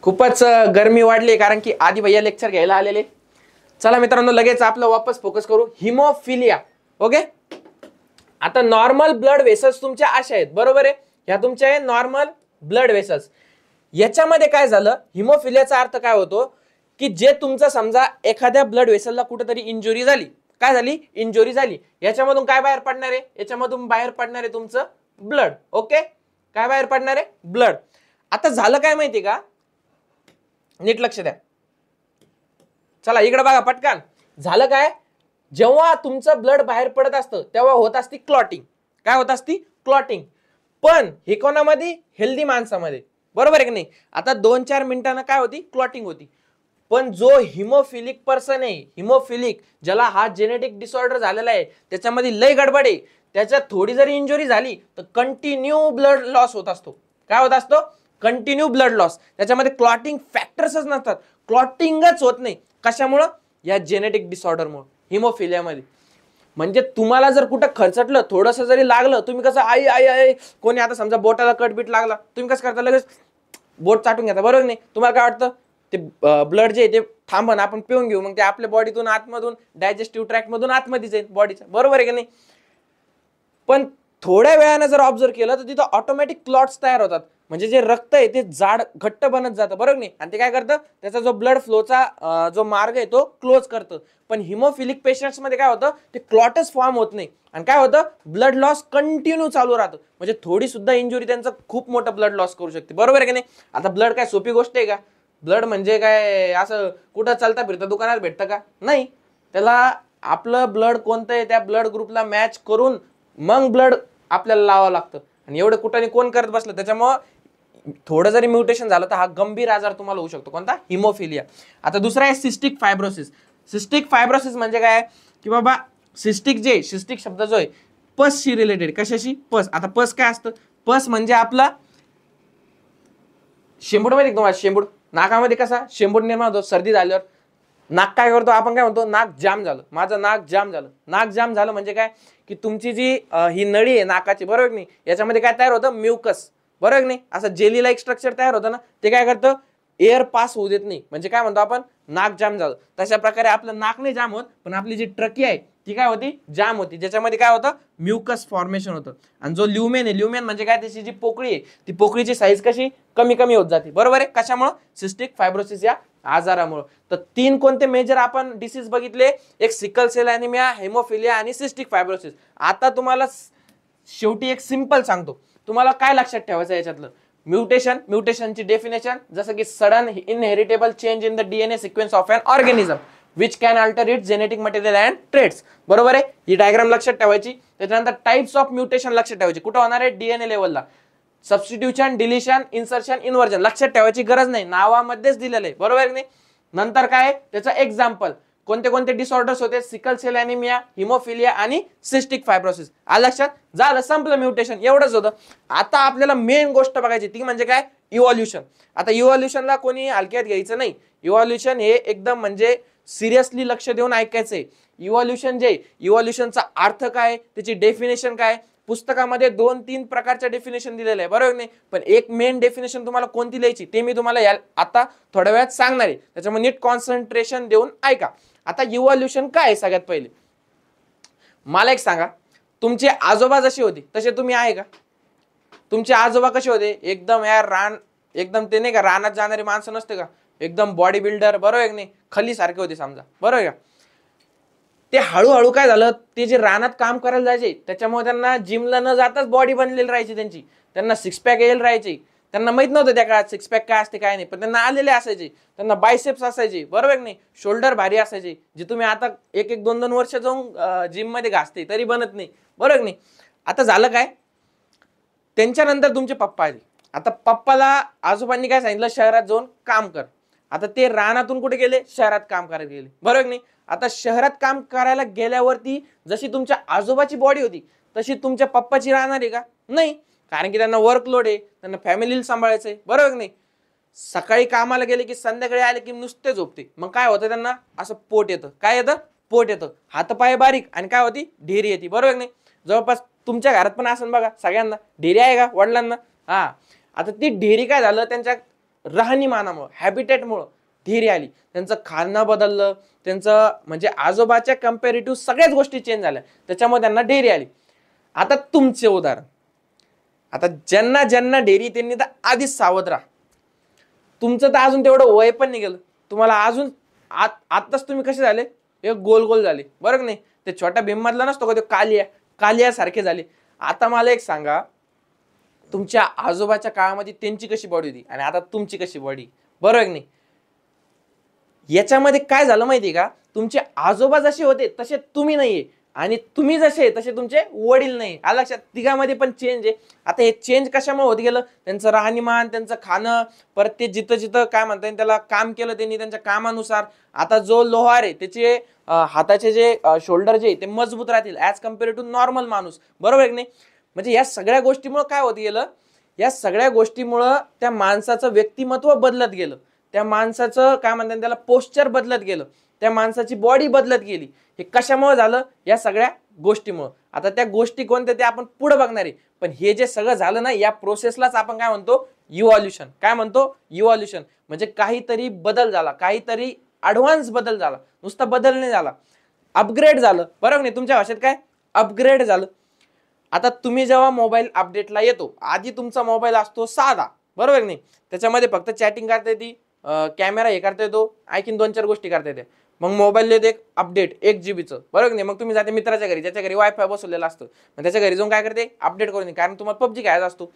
खूपच गरमी वाढली, कारण की आधी भैया लेक्चर घ्यायला आलेले. चला मित्रांनो, लगेच आपलं वापस फोकस करू, हिमोफिलिया. ओके, आता नॉर्मल ब्लड वेसल्स तुमच्या अशा आहेत, बरोबर आहे. ह्या तुमच्या आहे नॉर्मल ब्लड वेसल्स. याच्यामध्ये काय झालं, हिमोफिलियाचा अर्थ काय होतो, की जे तुमचं समजा एखाद्या ब्लड वेसलला कुठेतरी इंजुरी झाली, काय झाली, इंजुरी झाली, याच्यामधून काय बाहेर पडणार आहे, याच्यामधून बाहेर पडणार आहे तुमचं ब्लड. ओके, काय बाहेर पडणार आहे, ब्लड. आता झालं काय माहिती का, नीट लक्ष द्या. चला इकडे बघा पटकन. झालं काय, जेव्हा तुमचं ब्लड बाहेर पडत असतं तेव्हा होत असती क्लॉटिंग. काय होत असती, क्लॉटिंग. पण हे कोणामध्ये, हेल्दी माणसामध्ये, बरोबर आहे की नाही. आता 2-4 मिनिटांना काय होती, क्लॉटिंग होती. पण जो हिमोफिलिक पर्सन आहे, हिमोफिलिक, ज्याला हा जेनेटिक डिसऑर्डर झालेला आहे, त्याच्यामध्ये लय गडबड आहे, त्याच्यात थोडी जरी इंजुरी झाली तर कंटिन्यू ब्लड लॉस होत असतो. काय होत असतो, कंटिन्यू ब्लड लॉस. त्याच्यामध्ये क्लॉटिंग फॅक्टर्सच नसतात, क्लॉटिंगच होत नाही. कशामुळं, या जेनेटिक डिसऑर्डरमुळे, हिमोफिलियामध्ये. म्हणजे तुम्हाला जर कुठं खर्चटलं, थोडंसं जरी लागलं, तुम्ही कसं आई आई आई, कोणी आता समजा बोटाला कटबीट लागला, तुम्ही कसं करता, लगेच बोट चाटून घेता, बरोबर नाही. तुम्हाला काय वाटतं, ते ब्लड जे आहे ते थांबन, आपण पिऊन घेऊ, मग ते आपल्या बॉडीतून आतमधून, डायजेस्टिव्ह ट्रॅक्ट मधून आतमध्ये जाईल बॉडीच्या, बरोबर आहे की नाही. पण थोड्या वेळानं जर ऑब्झर्व केलं तर तिथं ऑटोमॅटिक क्लॉट्स तयार होतात. म्हणजे जे रक्त आहे ते जाड घट्ट बनत जातं, बरोबर नाही. आणि ते काय करतं, त्याचा जो ब्लड फ्लोचा जो मार्ग आहे तो क्लोज करतं. पण हिमोफिलिक पेशंट्स मध्ये काय होतं, ते क्लॉटच फॉर्म होत नाही. आणि काय होतं, ब्लड लॉस कंटिन्यू चालू राहतं. म्हणजे थोडी सुद्धा इंजुरी त्यांचं खूप मोठं ब्लड लॉस करू शकते, बरोबर आहे की नाही. आता ब्लड काय सोपी गोष्ट आहे का, ब्लड म्हणजे काय असं कुठं चालता फिरता दुकानात भेटतं का, नाही. त्याला आपलं ब्लड कोणतं आहे त्या ब्लड ग्रुपला मॅच करून मग ब्लड आपल्याला लावावं लागतं. आणि एवढं कुठं कोण करत बसलं, त्याच्यामुळं थोडं जरी म्युटेशन झालं तर हा गंभीर आजार तुम्हाला होऊ शकतो, कोणता, हिमोफिलिया. आता दुसरा आहे सिस्टिक फायब्रोसिस. सिस्टिक फायब्रोसिस म्हणजे काय, की बाबा सिस्टिक जे, सिस्टिक शब्द जो आहे पसशी रिलेटेड, कशाशी, पस. आता पस काय असतं, पस म्हणजे आपला शेंबूड मध्ये तुम्हाला, शेंबूड नाकामध्ये कसा शेंबूड निर्माण होतो सर्दी झाल्यावर. नाक काय करतो, आपण काय म्हणतो, नाक जाम झालं, माझं नाक जाम झालं. नाक जाम झालं म्हणजे काय, की तुमची जी ही नळी आहे नाकाची, बरोबर नाही, याच्यामध्ये काय तयार होतं, म्युकस, बरोबर नाही. असं जेली लाईक स्ट्रक्चर तयार होतं ना, ते काय करतं, एअर पास होऊ देत नाही, म्हणजे काय म्हणतो आपण, नाक जाम झालं. तशा प्रकारे आपलं नाक नाही जाम होत, पण आपली जी ट्रकी आहे ती काय होती, जाम होती. ज्याच्यामध्ये काय होतं, म्युकस फॉर्मेशन होतं. आणि जो ल्युमेन आहे, ल्युमेन म्हणजे काय, त्याची जी पोकळी आहे ती पोकळीची साईज कशी कमी कमी होत जाते. बरोबर आहे. कशामुळे, सिस्टिक फायब्रोसिस या आजारामुळे. तर 3 कोणते मेजर आपण डिसीज बघितले, एक सिकल सेल ॲनिमिया, हेमोफिलिया आणि सिस्टिक फायब्रोसिस. आता तुम्हाला शेवटी एक सिंपल सांगतो, तुम्हाला काय लक्षात ठेवायचं याच्यातलं, म्युटेशनची डेफिनेशन, जसं की sudden inheritable change in the DNA sequence of an organism which can alter it genetic material and traits. बरोबर आहे. ही डायग्राम लक्षात ठेवायची. त्याच्यानंतर टाइप्स ऑफ म्युटेशन लक्षात ठेवायची. कुठं होणार आहे, डीएनए लेवलला. सबस्टिट्यूशन, डिलिशन, इन्सर्शन, इन्व्हर्जन लक्षात ठेवायची गरज नाही, नावामध्येच दिलेलं आहे. बरोबर आहे. नंतर काय, त्याचं एक्झाम्पल, कोणते कोणते डिसऑर्डर्स होते, सिकल सेल ॲनिमिया, हिमोफिलिया आणि सिस्टिक फायब्रोसिस. आलं लक्षात, झालं, संपलं म्युटेशन, एवढंच होतं. आता आपल्याला मेन गोष्ट बघायची ती म्हणजे काय, इव्हॉल्युशन. आता इव्हॉल्युशनला कोणी हलक्यात घ्यायचं नाही. इव्हॉल्युशन हे एकदम म्हणजे सिरियसली लक्ष देऊन ऐकायचंय. इव्हॉल्युशन जे, इव्हॉल्युशनचा अर्थ काय, त्याची डेफिनेशन काय, पुस्तकामध्ये 2-3 प्रकारच्या डेफिनेशन दिलेलं आहे. बरोबर नाही. पण एक मेन डेफिनेशन तुम्हाला कोणती लिहायची ते मी तुम्हाला आता थोड्या वेळात सांगणार आहे. त्याच्यामुळे नीट कॉन्सन्ट्रेशन देऊन ऐका. आता इव्हॉल्युशन काय आहे, सगळ्यात पहिले मला एक सांगा, तुमचे आजोबा जसे होते तसे तुम्ही आहे का? तुमचे आजोबा कसे होते, एकदम यार रान, एकदम ते नाही का रानात जाणारी माणसं नसते का, एकदम बॉडी बिल्डर, बरोबर आहे नाही, खली सारखे होते समजा. बरोबर का. ते हळूहळू काय झालं, ते जे रानात काम करायला जायचे त्याच्यामुळे त्यांना जिमला न जाताच बॉडी बनलेली राहायची त्यांची. त्यांना 6 पॅक येईल राहायचे. त्यांना माहित नव्हतं त्या काळात 6 पॅक काय असते काय नाही, पण त्यांना आलेले असायचे. त्यांना बायसेप्स असायचे. बरोबर नाही. शोल्डर भारी असायचे, जे तुम्ही आता 1-2 वर्ष जाऊन जिम मध्ये घासते तरी बनत नाही. बरोबर नाही. आता झालं काय, त्यांच्यानंतर तुमचे पप्पा आले. आता पप्पाला आजोबांनी काय सांगितलं, शहरात जाऊन काम कर. आता ते रानातून कुठे गेले, शहरात काम करायला गेले. बरोबर नाही. आता शहरात काम करायला गेल्यावरती जशी तुमच्या आजोबाची बॉडी होती तशी तुमच्या पप्पाची राहणार आहे का? नाही. कारण की त्यांना वर्कलोड आहे, त्यांना फॅमिलीला सांभाळायचंय. बरोबर नाही. सकाळी कामाला गेले की संध्याकाळी आले की नुसते झोपते. मग काय होतं, त्यांना असं पोट येतं. काय येतं, पोट येतं. हातपाय बारीक आणि काय होती, ढेरी येते. बरोबर नाही. जवळपास तुमच्या घरात पण असं बघा, सगळ्यांना ढेरी आहे का, वडिलांना? हा. आता ती ढेरी काय झालं, त्यांच्या राहणीमानामुळं, हॅबिटेटमुळं ढेरी आली. त्यांचं खाणं बदललं, त्यांचं म्हणजे आजोबाच्या कम्पॅरेटिव्ह सगळ्याच गोष्टी चेंज झाल्या, त्याच्यामुळे त्यांना ढेरी आली. आता तुमचे उदाहरण, आता ज्यांना ज्यांना ढेरी त्यांनी तर आधीच सावध राहा. तुमचं तर अजून तेवढं वय पण नाही गेलं, तुम्हाला अजून आत्ताच तुम्ही कसे झाले, एक गोल गोल झाले. बरोबर नाही. ते छोट्या भीममधला नसतो का, ते कालिया सारखे झाले. आता मला एक सांगा, तुमच्या आजोबाच्या काळामध्ये त्यांची कशी बॉडी होती आणि आता तुमची कशी बॉडी. बरोबर नाही. याच्यामध्ये काय झालं माहितीये का, तुमचे आजोबा जसे होते तसे तुम्ही नाहीये आणि तुम्ही जसे तसे तुमचे वडील नाही. आलं लक्षात. तिघांमध्ये पण चेंज आहे. आता हे चेंज कशामुळे होत गेलं, त्यांचं राहणीमान, त्यांचं खाणं, परत ते जिथं जिथं काय म्हणता येईल त्याला काम केलं त्यांनी त्यांच्या कामानुसार. आता जो लोहार आहे त्याचे हाताचे जे शोल्डर जे ते मजबूत राहतील ऍज कम्पेअर टू नॉर्मल माणूस. बरोबर आहे की नाही. म्हणजे या सगळ्या गोष्टीमुळे काय होत गेलं, या सगळ्या गोष्टीमुळं त्या माणसाचं व्यक्तिमत्व बदलत गेलं, त्या माणसाचं काय म्हणतात त्याला पोस्चर बदलत गेलं, त्या माणसाची बॉडी बदलत गेली. हे कशामुळे झालं, या सगळ्या गोष्टीमुळे. आता त्या गोष्टी कोणत्या ते आपण पुढे बघणार आहे, पण हे जे सगळं झालं ना, या प्रोसेसलाच आपण काय म्हणतो, इव्हॉल्युशन. काय म्हणतो, इव्हॉल्युशन. म्हणजे काहीतरी बदल झाला, काहीतरी ऍडव्हान्स बदल झाला. नुसता बदल नाही झाला, अपग्रेड झालं. बरोबर नाही. तुमच्या भाषेत काय, अपग्रेड झालं. आता तुम्ही जेव्हा मोबाईल अपडेटला येतो, आधी तुमचा मोबाईल असतो साधा. बरोबर नाही. त्याच्यामध्ये फक्त चॅटिंग करता येते, कॅमेरा हे करता येतो, आणखीन 2-4 गोष्टी करता येते. मग मोबाईल येते एक अपडेट 1 GB चं. बरोबर नाही. मग तुम्ही जाते मित्राच्या घरी, ज्याच्या घरी वायफाय बसवलेला असतं, मग त्याच्या घरी जाऊन काय करते, अपडेट करून. कारण तुम्हाला पबजी खेळायचा असतो,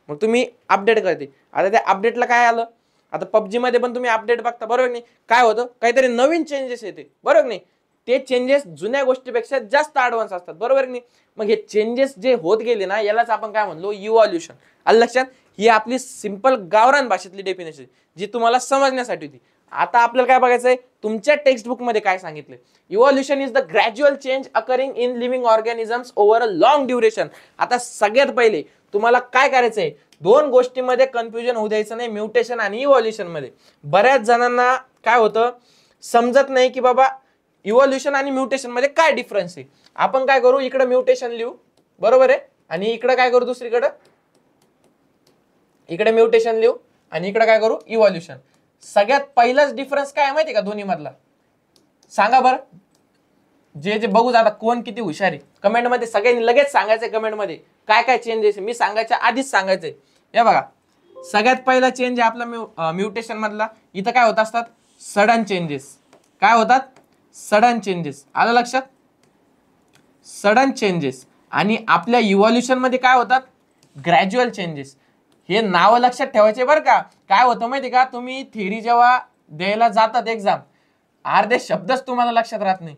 मग तुम्ही अपडेट करते. आता त्या अपडेटला काय आलं, आता पबजी मध्ये पण तुम्ही अपडेट बघता. बरोबर नाही. काय होतं, काहीतरी नवीन चेंजेस येते. बरोबर नाही. ते चेंजेस जुन्या गोष्टीपेक्षा जास्त ऍडव्हान्स असतात. बरोबर नाही. मग हे चेंजेस जे होत गेले ना, यालाच आपण काय म्हणलो, इव्हॉल्युशन. आलं लक्षात. ही आपली सिंपल गावरान भाषेतली डेफिनेशन जी तुम्हाला समजण्यासाठी होती. आता आपल्याला काय बघायचंय, तुमच्या टेक्स्ट बुक मध्ये काय सांगितलंय, evolution is the gradual change occurring in living organisms over a long duration. आता सगळ्यात पहिले तुम्हाला काय करायचंय, 2 गोष्टींमध्ये कन्फ्युजन होऊ द्यायचं नाही, म्युटेशन आणि इव्हॉल्युशन मध्ये. बऱ्याच जणांना काय होतं, समजत नाही की बाबा इव्हॉल्युशन आणि म्युटेशन मध्ये काय डिफरन्स आहे. आपण काय करू, इकडे म्युटेशन लिहू. बरोबर आहे. आणि इकडे काय करू, दुसरीकडे इकडे म्युटेशन लिहू आणि इकडे काय करू, इव्हॉल्युशन. सगळ्यात पहिलाच डिफरन्स काय आहे माहिती का दोन्ही मधला? सांगा बरं. जे जे बघू आता कोण किती हुशार आहे. कमेंट मध्ये सगळ्यांनी लगेच सांगायचंय कमेंट मध्ये काय काय चेंजेस मी सांगायच्या आधीच सांगायचंय. हे बघा, सगळ्यात पहिला चेंज आहे आपला म्युटेशन मधला. इथं काय होत असतात? Sudden changes. काय होतात? Sudden changes. आलं लक्षात? Sudden changes. आणि आपल्या इव्हॉल्युशन मध्ये काय होतात? Gradual changes. हे नाव लक्षात ठेवायचे बरं का. काय होतं माहिती का, तुम्ही थेरी जेव्हा द्यायला जातात एक्झाम, अर्धे शब्दच तुम्हाला लक्षात राहत नाही.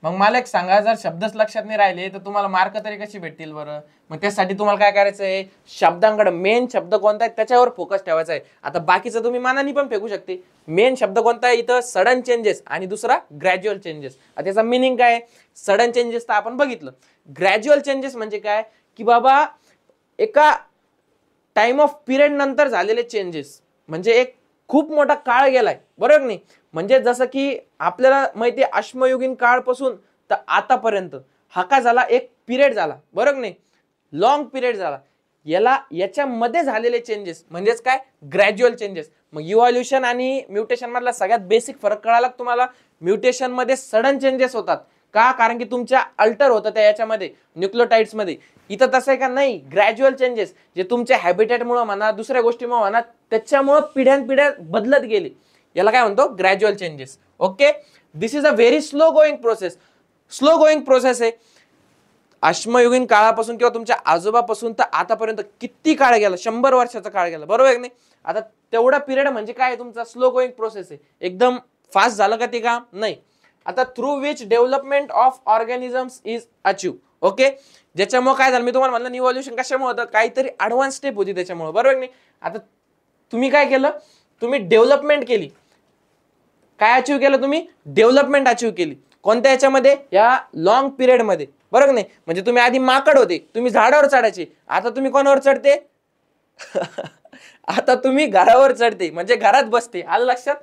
मग मला एक सांगा, जर शब्दच लक्षात नाही राहिले तर तुम्हाला मार्क तरी कशी भेटतील बरं? मग त्यासाठी तुम्हाला काय करायचं आहे? शब्दांकडे, मेन शब्द कोणता आहे त्याच्यावर फोकस ठेवायचा आहे. आता बाकीचं तुम्ही मानाने पण फेकू शकते. मेन शब्द कोणता आहे इथं? Sudden changes. आणि दुसरा ग्रॅज्युअल चेंजेस. त्याचा मिनिंग काय? सडन चेंजेस तर आपण बघितलं. ग्रॅज्युअल चेंजेस म्हणजे काय की बाबा एका टाइम ऑफ पिरियड नंतर झालेले चेंजेस. म्हणजे एक खूप मोठा काळ गेलाय, बरोबर नाही? म्हणजे जसं की आपल्याला माहिती आहे अश्मयुगीन काळपासून तर आतापर्यंत हा का झाला? एक पिरियड झाला, बरोबर नाही? लॉंग पिरियड झाला. याच्यामध्ये झालेले चेंजेस म्हणजेच काय? Gradual changes. मग इव्हॉल्युशन आणि म्युटेशन मधला सगळ्यात बेसिक फरक कळाला तुम्हाला. म्युटेशन मध्ये सडन चेंजेस होतात. का? कारण की तुमच्या अल्टर होतं त्या याच्यामध्ये, न्यूक्लियोटाइड्स मध्ये. इथं तसं आहे का? नाही. ग्रॅज्युअल चेंजेस जे तुमच्या हॅबिटेटमुळे म्हणा, दुसऱ्या गोष्टीमुळे म्हणा, त्याच्यामुळे पिढ्यानपिढ्या बदलत गेले. याला काय म्हणतो? Gradual changes. Okay, this is a very slow going process. Slow going process आहे. अश्मयुगीन काळापासून किंवा तुमच्या आजोबापासून तर आतापर्यंत किती काळ गेला? 100 वर्षाचा काळ गेला, बरोबर आहे की नाही? आता तेवढा पिरियड म्हणजे काय? तुमचा स्लो गोईंग प्रोसेस आहे. एकदम फास्ट झालं का ते काम? नाही. आता through which development of organisms is achieve. Okay, ज्याच्यामुळे काय झालं? मी तुम्हाला म्हणलं इव्हॉल्युशन कशामुळे होतं? काहीतरी ऍडव्हान्स स्टेप होती त्याच्यामुळे, बरोबर नाही? आता तुम्ही काय केलं? तुम्ही डेव्हलपमेंट केली. काय अचीव केलं तुम्ही? डेव्हलपमेंट अचीव केली. कोणत्या याच्यामध्ये? या लॉंग पिरियड मध्ये, बरोबर नाही? म्हणजे तुम्ही आधी माकड होते, तुम्ही झाडावर चढायचे. आता तुम्ही कोणावर चढते? आता तुम्ही घरावर चढते, म्हणजे घरात बसते. आलं लक्षात?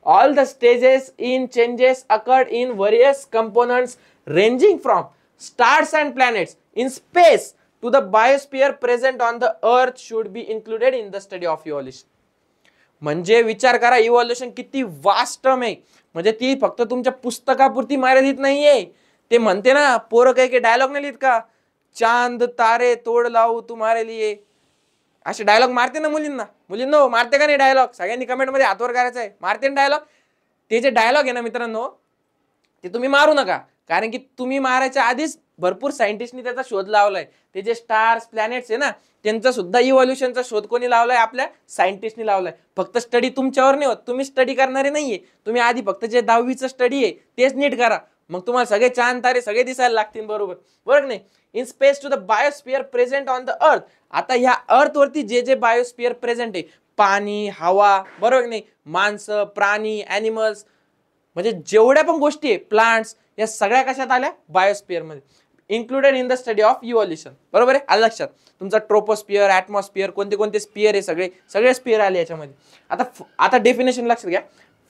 All the stages in changes occurred in various components ranging from stars and planets in space to the biosphere present on the earth should be included in the study of evolution. म्हणजे विचार करा, evolution किती vast term आहे. म्हणजे ती फक्त तुमच्या पुस्तकापुरती मर्यादित नाहीये. ते म्हणते ना पोरं, काही डायलॉग नाही लिहित का? चांद तारे तोड लावू तुम्हारे लिए, असे डायलॉग मारते ना मुलींना मारते का नाही डायलॉग? सगळ्यांनी कमेंट मध्ये हातवर करायचं आहे. मारते ना डायलॉग? ते जे डायलॉग आहे ना मित्रांनो, ते तुम्ही मारू नका. कारण की तुम्ही मारायच्या आधीच भरपूर सायंटिस्टनी त्याचा शोध लावलाय. ते जे स्टार्स प्लॅनेट्स आहे ना, त्यांचा सुद्धा इव्हॉल्युशनचा शोध कोणी लावलाय? आपल्या सायंटिस्टनी लावलाय. फक्त स्टडी तुमच्यावर नाही होत, तुम्ही स्टडी करणारे नाहीये. तुम्ही आधी फक्त जे 10वीचं स्टडी आहे तेच नीट करा. मग तुम्हाला सगळे चांद तारे सगळे दिसायला लागतील, बरोबर? बरोबर नाही? In space to the biosphere present on the earth. आता ह्या अर्थ वरती जे जे बायोस्फियर प्रेझेंट आहे, पाणी, हवा, बरोबर नाही, माणसं, प्राणी, ॲनिमल्स, म्हणजे जेवढ्या पण गोष्टी आहे, प्लांट्स, या सगळ्या कशात आल्या? बायोस्फियर मध्ये. Included in the study of evolution, बरोबर आहे? आलं लक्षात? तुमचा ट्रोपोस्फियर, ॲटमॉस्फियर, कोणते कोणते स्पियर आहे, सगळे स्पियर आले याच्यामध्ये. आता डेफिनेशन लक्षात घ्या.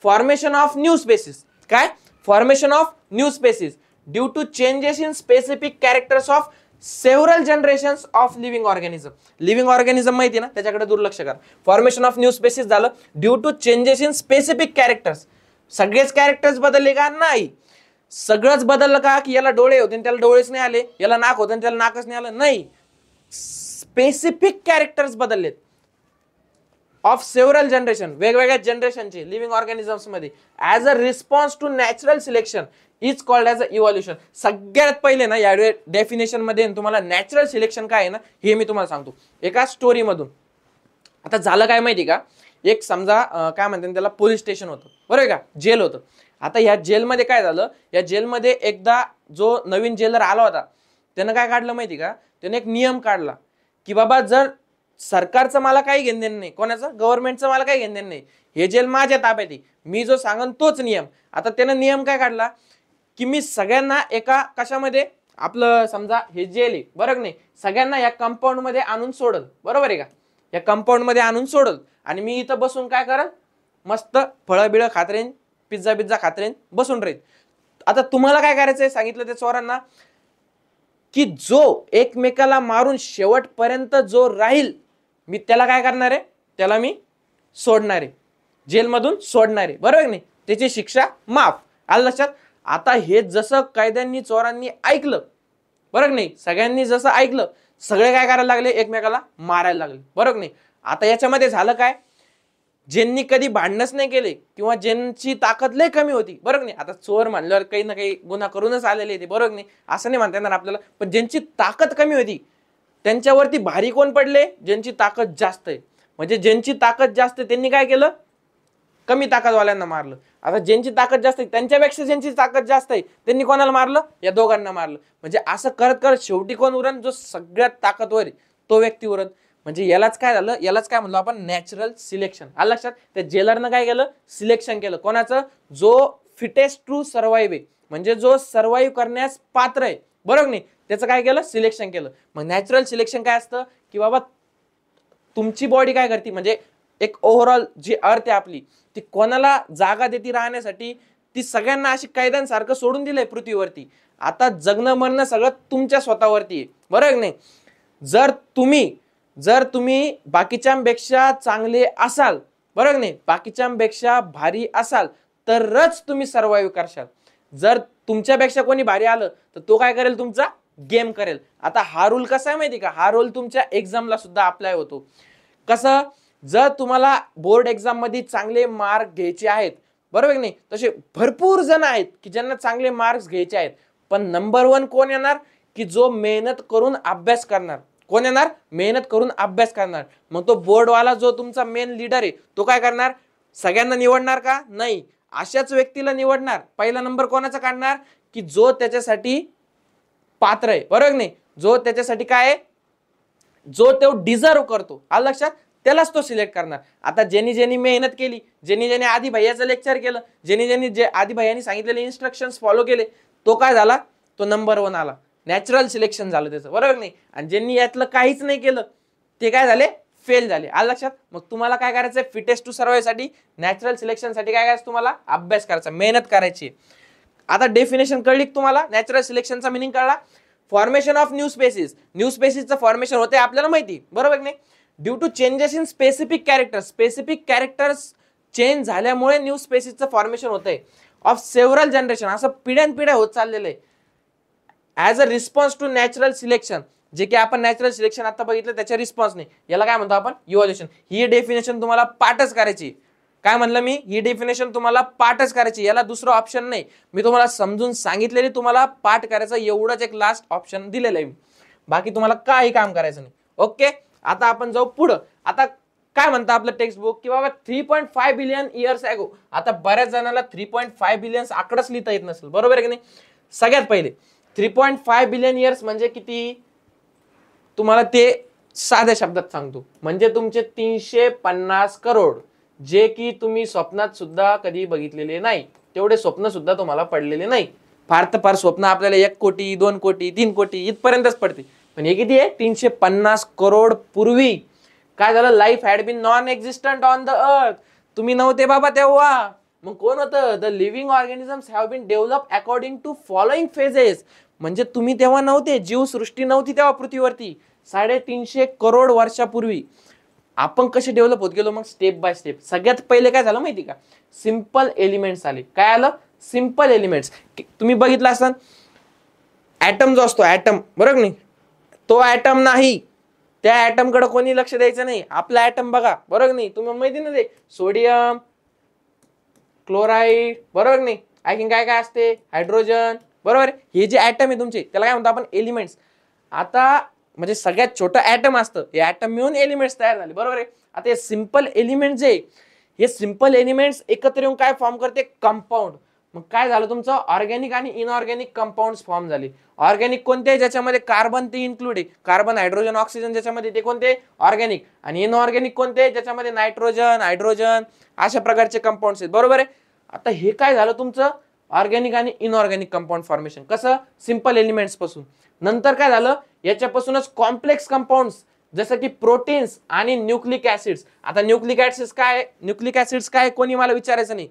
Formation of new species. काय? Formation of new species due to changes in specific characters of several generations of living organism. Living organism माहिती ना, त्याच्याकडे दुर्लक्ष करा. फॉर्मेशन ऑफ न्यू स्पेसिस झालं due to changes in specific characters. सगळेच characters बदलले का? नाही. सगळंच बदललं का? की याला डोळे होते त्याला डोळेच नाही आले, याला नाक होतं त्याला नाकच नाही आलं? नाही. स्पेसिफिक कॅरेक्टर्स बदललेत ऑफ सेव्हरल जनरेशन, वेगवेगळ्या जनरेशनचे लिव्हिंग ऑर्गॅनिझम्स मध्ये, as a response to natural selection is called as a evolution. सगळ्यात पहिले ना या डेफिनेशन मध्ये तुम्हाला नॅचरल सिलेक्शन काय आहे ना हे मी तुम्हाला सांगतो एका स्टोरी मधून. आता झालं काय माहिती का? एक समजा काय म्हणतात त्याला, पोलीस स्टेशन होतं, बरोबर का? जेल होतं. आता ह्या जेलमध्ये काय झालं? या जेलमध्ये एकदा जो नवीन जेलर आला होता त्यानं काय काढलं माहिती का? त्याने एक नियम काढला की बाबा जर सरकारचं मला काही घेणं देणं नाही, कोणाचं? गव्हर्नमेंटचं मला काही घेणं देणं नाही, हे जेल माझ्या ताब्यात आहे, मी जो सांगन तोच नियम. आता त्यानं नियम काय काढला की मी सगळ्यांना एका कशामध्ये, आपलं समजा हे जेल आहे, बरोबर नाही, सगळ्यांना या कंपाऊंड मध्ये आणून सोडल, बरोबर आहे का? या कंपाऊंड मध्ये आणून सोडल आणि मी इथं बसून काय करल? मस्त फळं बिळं खात राहीन, पिझ्झा खात राहीन, बसून राहीन. आता तुम्हाला काय करायचंय सांगितलं त्या चोरांना की जो एकमेकाला मारून शेवटपर्यंत जो राहील मी त्याला काय करणार आहे? त्याला मी सोडणार आहे. जेलमधून सोडणारे, बरोबर नाही, त्याची शिक्षा माफ. आलं लक्षात. आता हे जसं कायद्यांनी चोरांनी ऐकलं, बरोबर नाही, सगळ्यांनी जसं ऐकलं, सगळे काय करायला लागले, एकमेकाला मारायला लागले, बरोबर नाही. आता याच्यामध्ये झालं काय, ज्यांनी कधी भांडणच नाही केले किंवा ज्यांची ताकद लय कमी होती, बरोबर नाही, आता चोर म्हणल्यावर काही ना काही गुन्हा करूनच आलेले ते, बरोबर नाही, असं नाही म्हणता येणार आपल्याला, पण ज्यांची ताकद कमी होती त्यांच्यावरती भारी कोण पडले, ज्यांची ताकद जास्त आहे. म्हणजे ज्यांची ताकद जास्त आहे त्यांनी काय केलं, कमी ताकदवाल्यांना मारलं. आता ज्यांची ताकद जास्त आहे त्यांच्यापेक्षा ज्यांची ताकद जास्त आहे त्यांनी कोणाला मारलं, या दोघांना मारलं. म्हणजे असं करत करत शेवटी कोण उरण, जो सगळ्यात ताकदवर आहे तो व्यक्ती उरण. म्हणजे यालाच काय झालं, यालाच काय म्हणलो आपण, नॅचरल सिलेक्शन. आलं लक्षात. त्या जेलरनं काय केलं, सिलेक्शन केलं. कोणाचं, जो फिटेस्ट टू सर्व्हाइव्ह आहे, म्हणजे जो सर्व्हाइव्ह करण्यास पात्र आहे, बरोबर नाही, त्याचं काय केलं, सिलेक्शन केलं. मग नॅचरल सिलेक्शन काय असतं, की बाबा तुमची बॉडी काय करते, म्हणजे एक ओव्हरऑल जी अर्थ आहे आपली, ती कोणाला जागा देती राहण्यासाठी, ती सगळ्यांना अशी कायद्यांसारखं सोडून दिलंय पृथ्वीवरती. आता जगणं मरणं सगळं तुमच्या स्वतःवरती आहे, बरोबर नाही. जर तुम्ही बाकीच्यांपेक्षा चांगले असाल, बरोबर नाही, बाकीच्यांपेक्षा भारी असाल, तरच तुम्ही सर्व्हाइव्ह करशाल. जर तुमच्यापेक्षा कोणी भारी आलं तर तो काय करेल, तुमचा गेम करेल. आता हा रूल कसा आहे माहिती का, हा रूल तुमच्या एक्झामला सुद्धा अप्लाय होतो. कसं, जर तुम्हाला बोर्ड एक्झाम मध्ये चांगले मार्क घ्यायचे आहेत, बरोबर नाही, तसे भरपूर जण आहेत की ज्यांना चांगले मार्क्स घ्यायचे आहेत, पण नंबर 1 कोण येणार, की जो मेहनत करून अभ्यास करणार. कोण येणार, मेहनत करून अभ्यास करणार. मग तो बोर्डवाला जो तुमचा मेन लीडर आहे तो काय करणार, सगळ्यांना निवडणार का, नाही, अशाच व्यक्तीला निवडणार. पहिला नंबर कोणाचा काढणार, की जो त्याच्यासाठी पात्र आहे, बरोबर नाही, जो त्याच्यासाठी काय आहे, जो तो डिझर्व करतो. आलं लक्षात, त्यालाच तो सिलेक्ट करणार. आता ज्यांनी मेहनत केली, ज्यांनी आधी भैयाचं लेक्चर केलं, ज्यांनी आधी भैयानी सांगितलेले इन्स्ट्रक्शन्स फॉलो केले, तो काय झाला, तो नंबर 1 आला. नॅचरल सिलेक्शन झालं त्याचं, बरोबर नाही. आणि ज्यांनी यातलं काहीच नाही केलं ते काय झाले, फेल झाले. आलं लक्षात. मग तुम्हाला काय करायचंय, फिटेस्ट टू सर्व्हाइव्ह साठी, नॅचरल सिलेक्शन साठी काय करायचं, तुम्हाला अभ्यास करायचा, मेहनत करायची. आता डेफिनेशन कळली तुम्हाला, नॅचरल सिलेक्शनचा मिनिंग कळला. Formation of new species, new स्पेसिसचं फॉर्मेशन होते आपल्याला माहिती, बरोबर नाही. Due to changes in specific characters change झाल्यामुळे न्यू स्पेसिसचं फॉर्मेशन होतंय. ऑफ सेव्हरल जनरेशन, असं पिढ्यानपिढ्या होत चाललेलं आहे. As a response to natural selection, जे की आपण नॅचरल सिलेक्शन आता बघितलं त्याच्या रिस्पॉन्स नाही, याला काय म्हणतो आपण, इव्हॉल्युशन. ही डेफिनेशन तुम्हाला पाठच करायची. काय म्हणलं मी, ही डेफिनेशन तुम्हाला पाठच करायची, याला दुसरं ऑप्शन नाही. मी तुम्हाला समजून सांगितलेली, तुम्हाला पाठ करायचं एवढंच एक लास्ट ऑप्शन दिलेलं आहे, बाकी तुम्हाला काही काम करायचं नाही. ओके, आता आपण जाऊ पुढं. आता काय म्हणतं आपलं टेक्स्ट बुक, की बाबा 3.5 बिलियन इयर्स ॲगो. आता बऱ्याच जणांना 3.5 बिलियन आकडाच लिहिता येत नसेल, बरोबर आहे की नाही. सगळ्यात पहिले 3.5 बिलियन इयर्स म्हणजे किती, तुम्हाला ते साध्या शब्दात सांगतो, म्हणजे तुमचे 350 करोड, जे की तुम्ही स्वप्नात सुद्धा कधी बघितलेले नाही, तेवढे स्वप्न सुद्धा तुम्हाला पडलेले नाही. फार तर फार स्वप्न आपल्याला 1 कोटी 2 कोटी 3 कोटी इथपर्यंतच पडते, पण हे किती आहे, 350 करोड पूर्वी काय झालं, life had been non existent on the earth. तुम्ही नव्हते बाबा तेव्हा, मग कोण होतं, the living organisms have been develop according to following phases. म्हणजे तुम्ही तेव्हा नव्हते, जीवसृष्टी नव्हती तेव्हा पृथ्वीवरती. 350 करोड वर्षापूर्वी आपण कसे डेव्हलप होत गेलो, मग स्टेप बाय स्टेप. सगळ्यात पहिले काय झालं माहिती का, सिंपल एलिमेंट्स आले. काय आलं, सिंपल एलिमेंट्स. तुम्ही बघितलं असाल ऍटम जो असतो, ऍटम, बरोबर नाही, तो ऍटम नाही, त्या ऍटमकडे कोणी लक्ष द्यायचं नाही. आपला ऍटम बघा, बरोबर नाही, तुम्ही माहिती ना ते सोडियम, क्लोराईड, बरोबर नाही, आणखीन काय काय असते, हायड्रोजन, बरोबर. हे जे ऍटम आहे तुमचे, त्याला काय म्हणतो आपण, एलिमेंट्स. आता म्हणजे सगळ्यात छोटं ऍटम असतं, हे ऍटम मिळून एलिमेंट्स तयार झाले, बरोबर आहे. आता हे सिंपल एलिमेंट जे, हे सिंपल एलिमेंट्स एकत्र येऊन काय फॉर्म करते, कंपाऊंड. मग काय झालं तुमचं, ऑर्गॅनिक आणि इनऑर्गॅनिक कंपाऊंड्स फॉर्म झाले. ऑर्गॅनिक कोणते, ज्याच्यामध्ये कार्बन ते इन्क्लूड आहे, कार्बन हायड्रोजन ऑक्सिजन ज्याच्यामध्ये, ते कोणते, ऑर्गॅनिक. आणि इनऑर्गॅनिक कोणते, ज्याच्यामध्ये नायट्रोजन हायड्रोजन अशा प्रकारचे कंपाऊंड्स आहेत, बरोबर आहे. आता हे काय झालं तुमचं, ऑर्गॅनिक आणि इनऑर्गॅनिक कंपाऊंड फॉर्मेशन, कसं, सिंपल एलिमेंट्स पासून. नंतर काय झालं, याच्यापासूनच कॉम्प्लेक्स कंपाऊंड्स, जसं की प्रोटीन्स आणि न्यूक्लिक ऍसिड्स. आता न्यूक्लिक ऍसिड्स काय, कोणी मला विचारायचं नाही,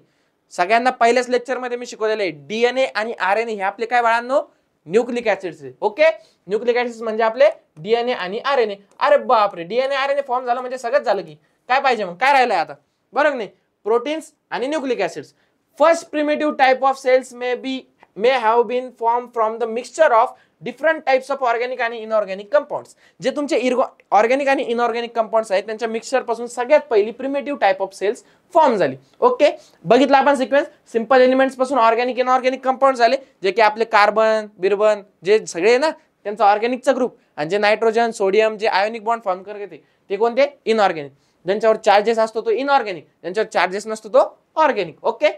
सगळ्यांना पहिल्याच लेक्चर मध्ये मी शिकवलेलं आहे. डीएनए आणि आरएनए हे आपले काय बाळांनो, न्यूक्लिक ऍसिड्स आहे. ओके, न्यूक्लिक ऍसिड्स म्हणजे आपले डीएनए आणि आरएनए. अरे बापरे, डीएनए आरएनए फॉर्म झाला म्हणजे सगळंच झालं की काय पाहिजे, मग काय राहिलंय आता, बरोबर नाही. प्रोटीन्स आणि nucleic acids. First primitive type of cells may have been form from the mixture of different types of organic आणि इनऑर्गॅनिक कंपाऊंड्स. जे तुमचे ऑर्गॅनिक आणि इनऑर्गॅनिक कंपाऊंड्स आहेत त्यांच्या मिक्सचर पासून सगळ्यात पहिली primitive type of cells form झाली. ओके, बघितलं आपण सिक्वेन्स. सिंपल एलिमेंट्स पासून ऑर्गॅनिक इनऑर्गॅनिक कंपाऊंड झाले, जे की आपले कार्बन बिर्बन जे सगळे ना त्यांचा ऑर्गॅनिकचा ग्रुप, आणि जे नायट्रोजन सोडियम जे आयोनिक बॉन्ड फॉर्म करते ते कोणते, इनऑर्गॅनिक. ज्यांच्यावर चार्जेस असतो तो इनऑर्गॅनिक, ज्यांच्यावर चार्जेस नसतो तो ऑर्गॅनिक. ओके,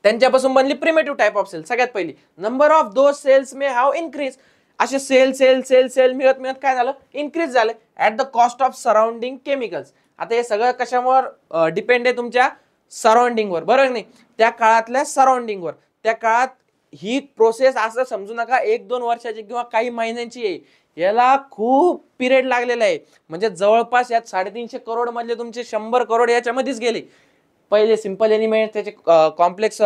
त्यांच्यापासून बनली प्रिमिटिव्ह टाइप ऑफ सेल. सगळ्यात पहिली number of those cells may have increase. असे सेल सेल सेल सेल मिळत मिळत काय झालं, इन्क्रीज झालं at the cost of surrounding chemicals. आता हे सगळं कशावर डिपेंड आहे, तुमच्या सराउंडिंगवर, बरोबर नाही. त्या काळातल्या सराउंडिंगवर, त्या काळात ही प्रोसेस असं समजू नका 1-2 वर्षाची किंवा काही महिन्यांची आहे, याला खूप पिरियड लागलेला आहे. म्हणजे जवळपास यात 350 करोड मधले तुमचे 100 करोड याच्यामध्येच गेले. पहिले सिंपल एलिमेंट त्याचे कॉम्प्लेक्स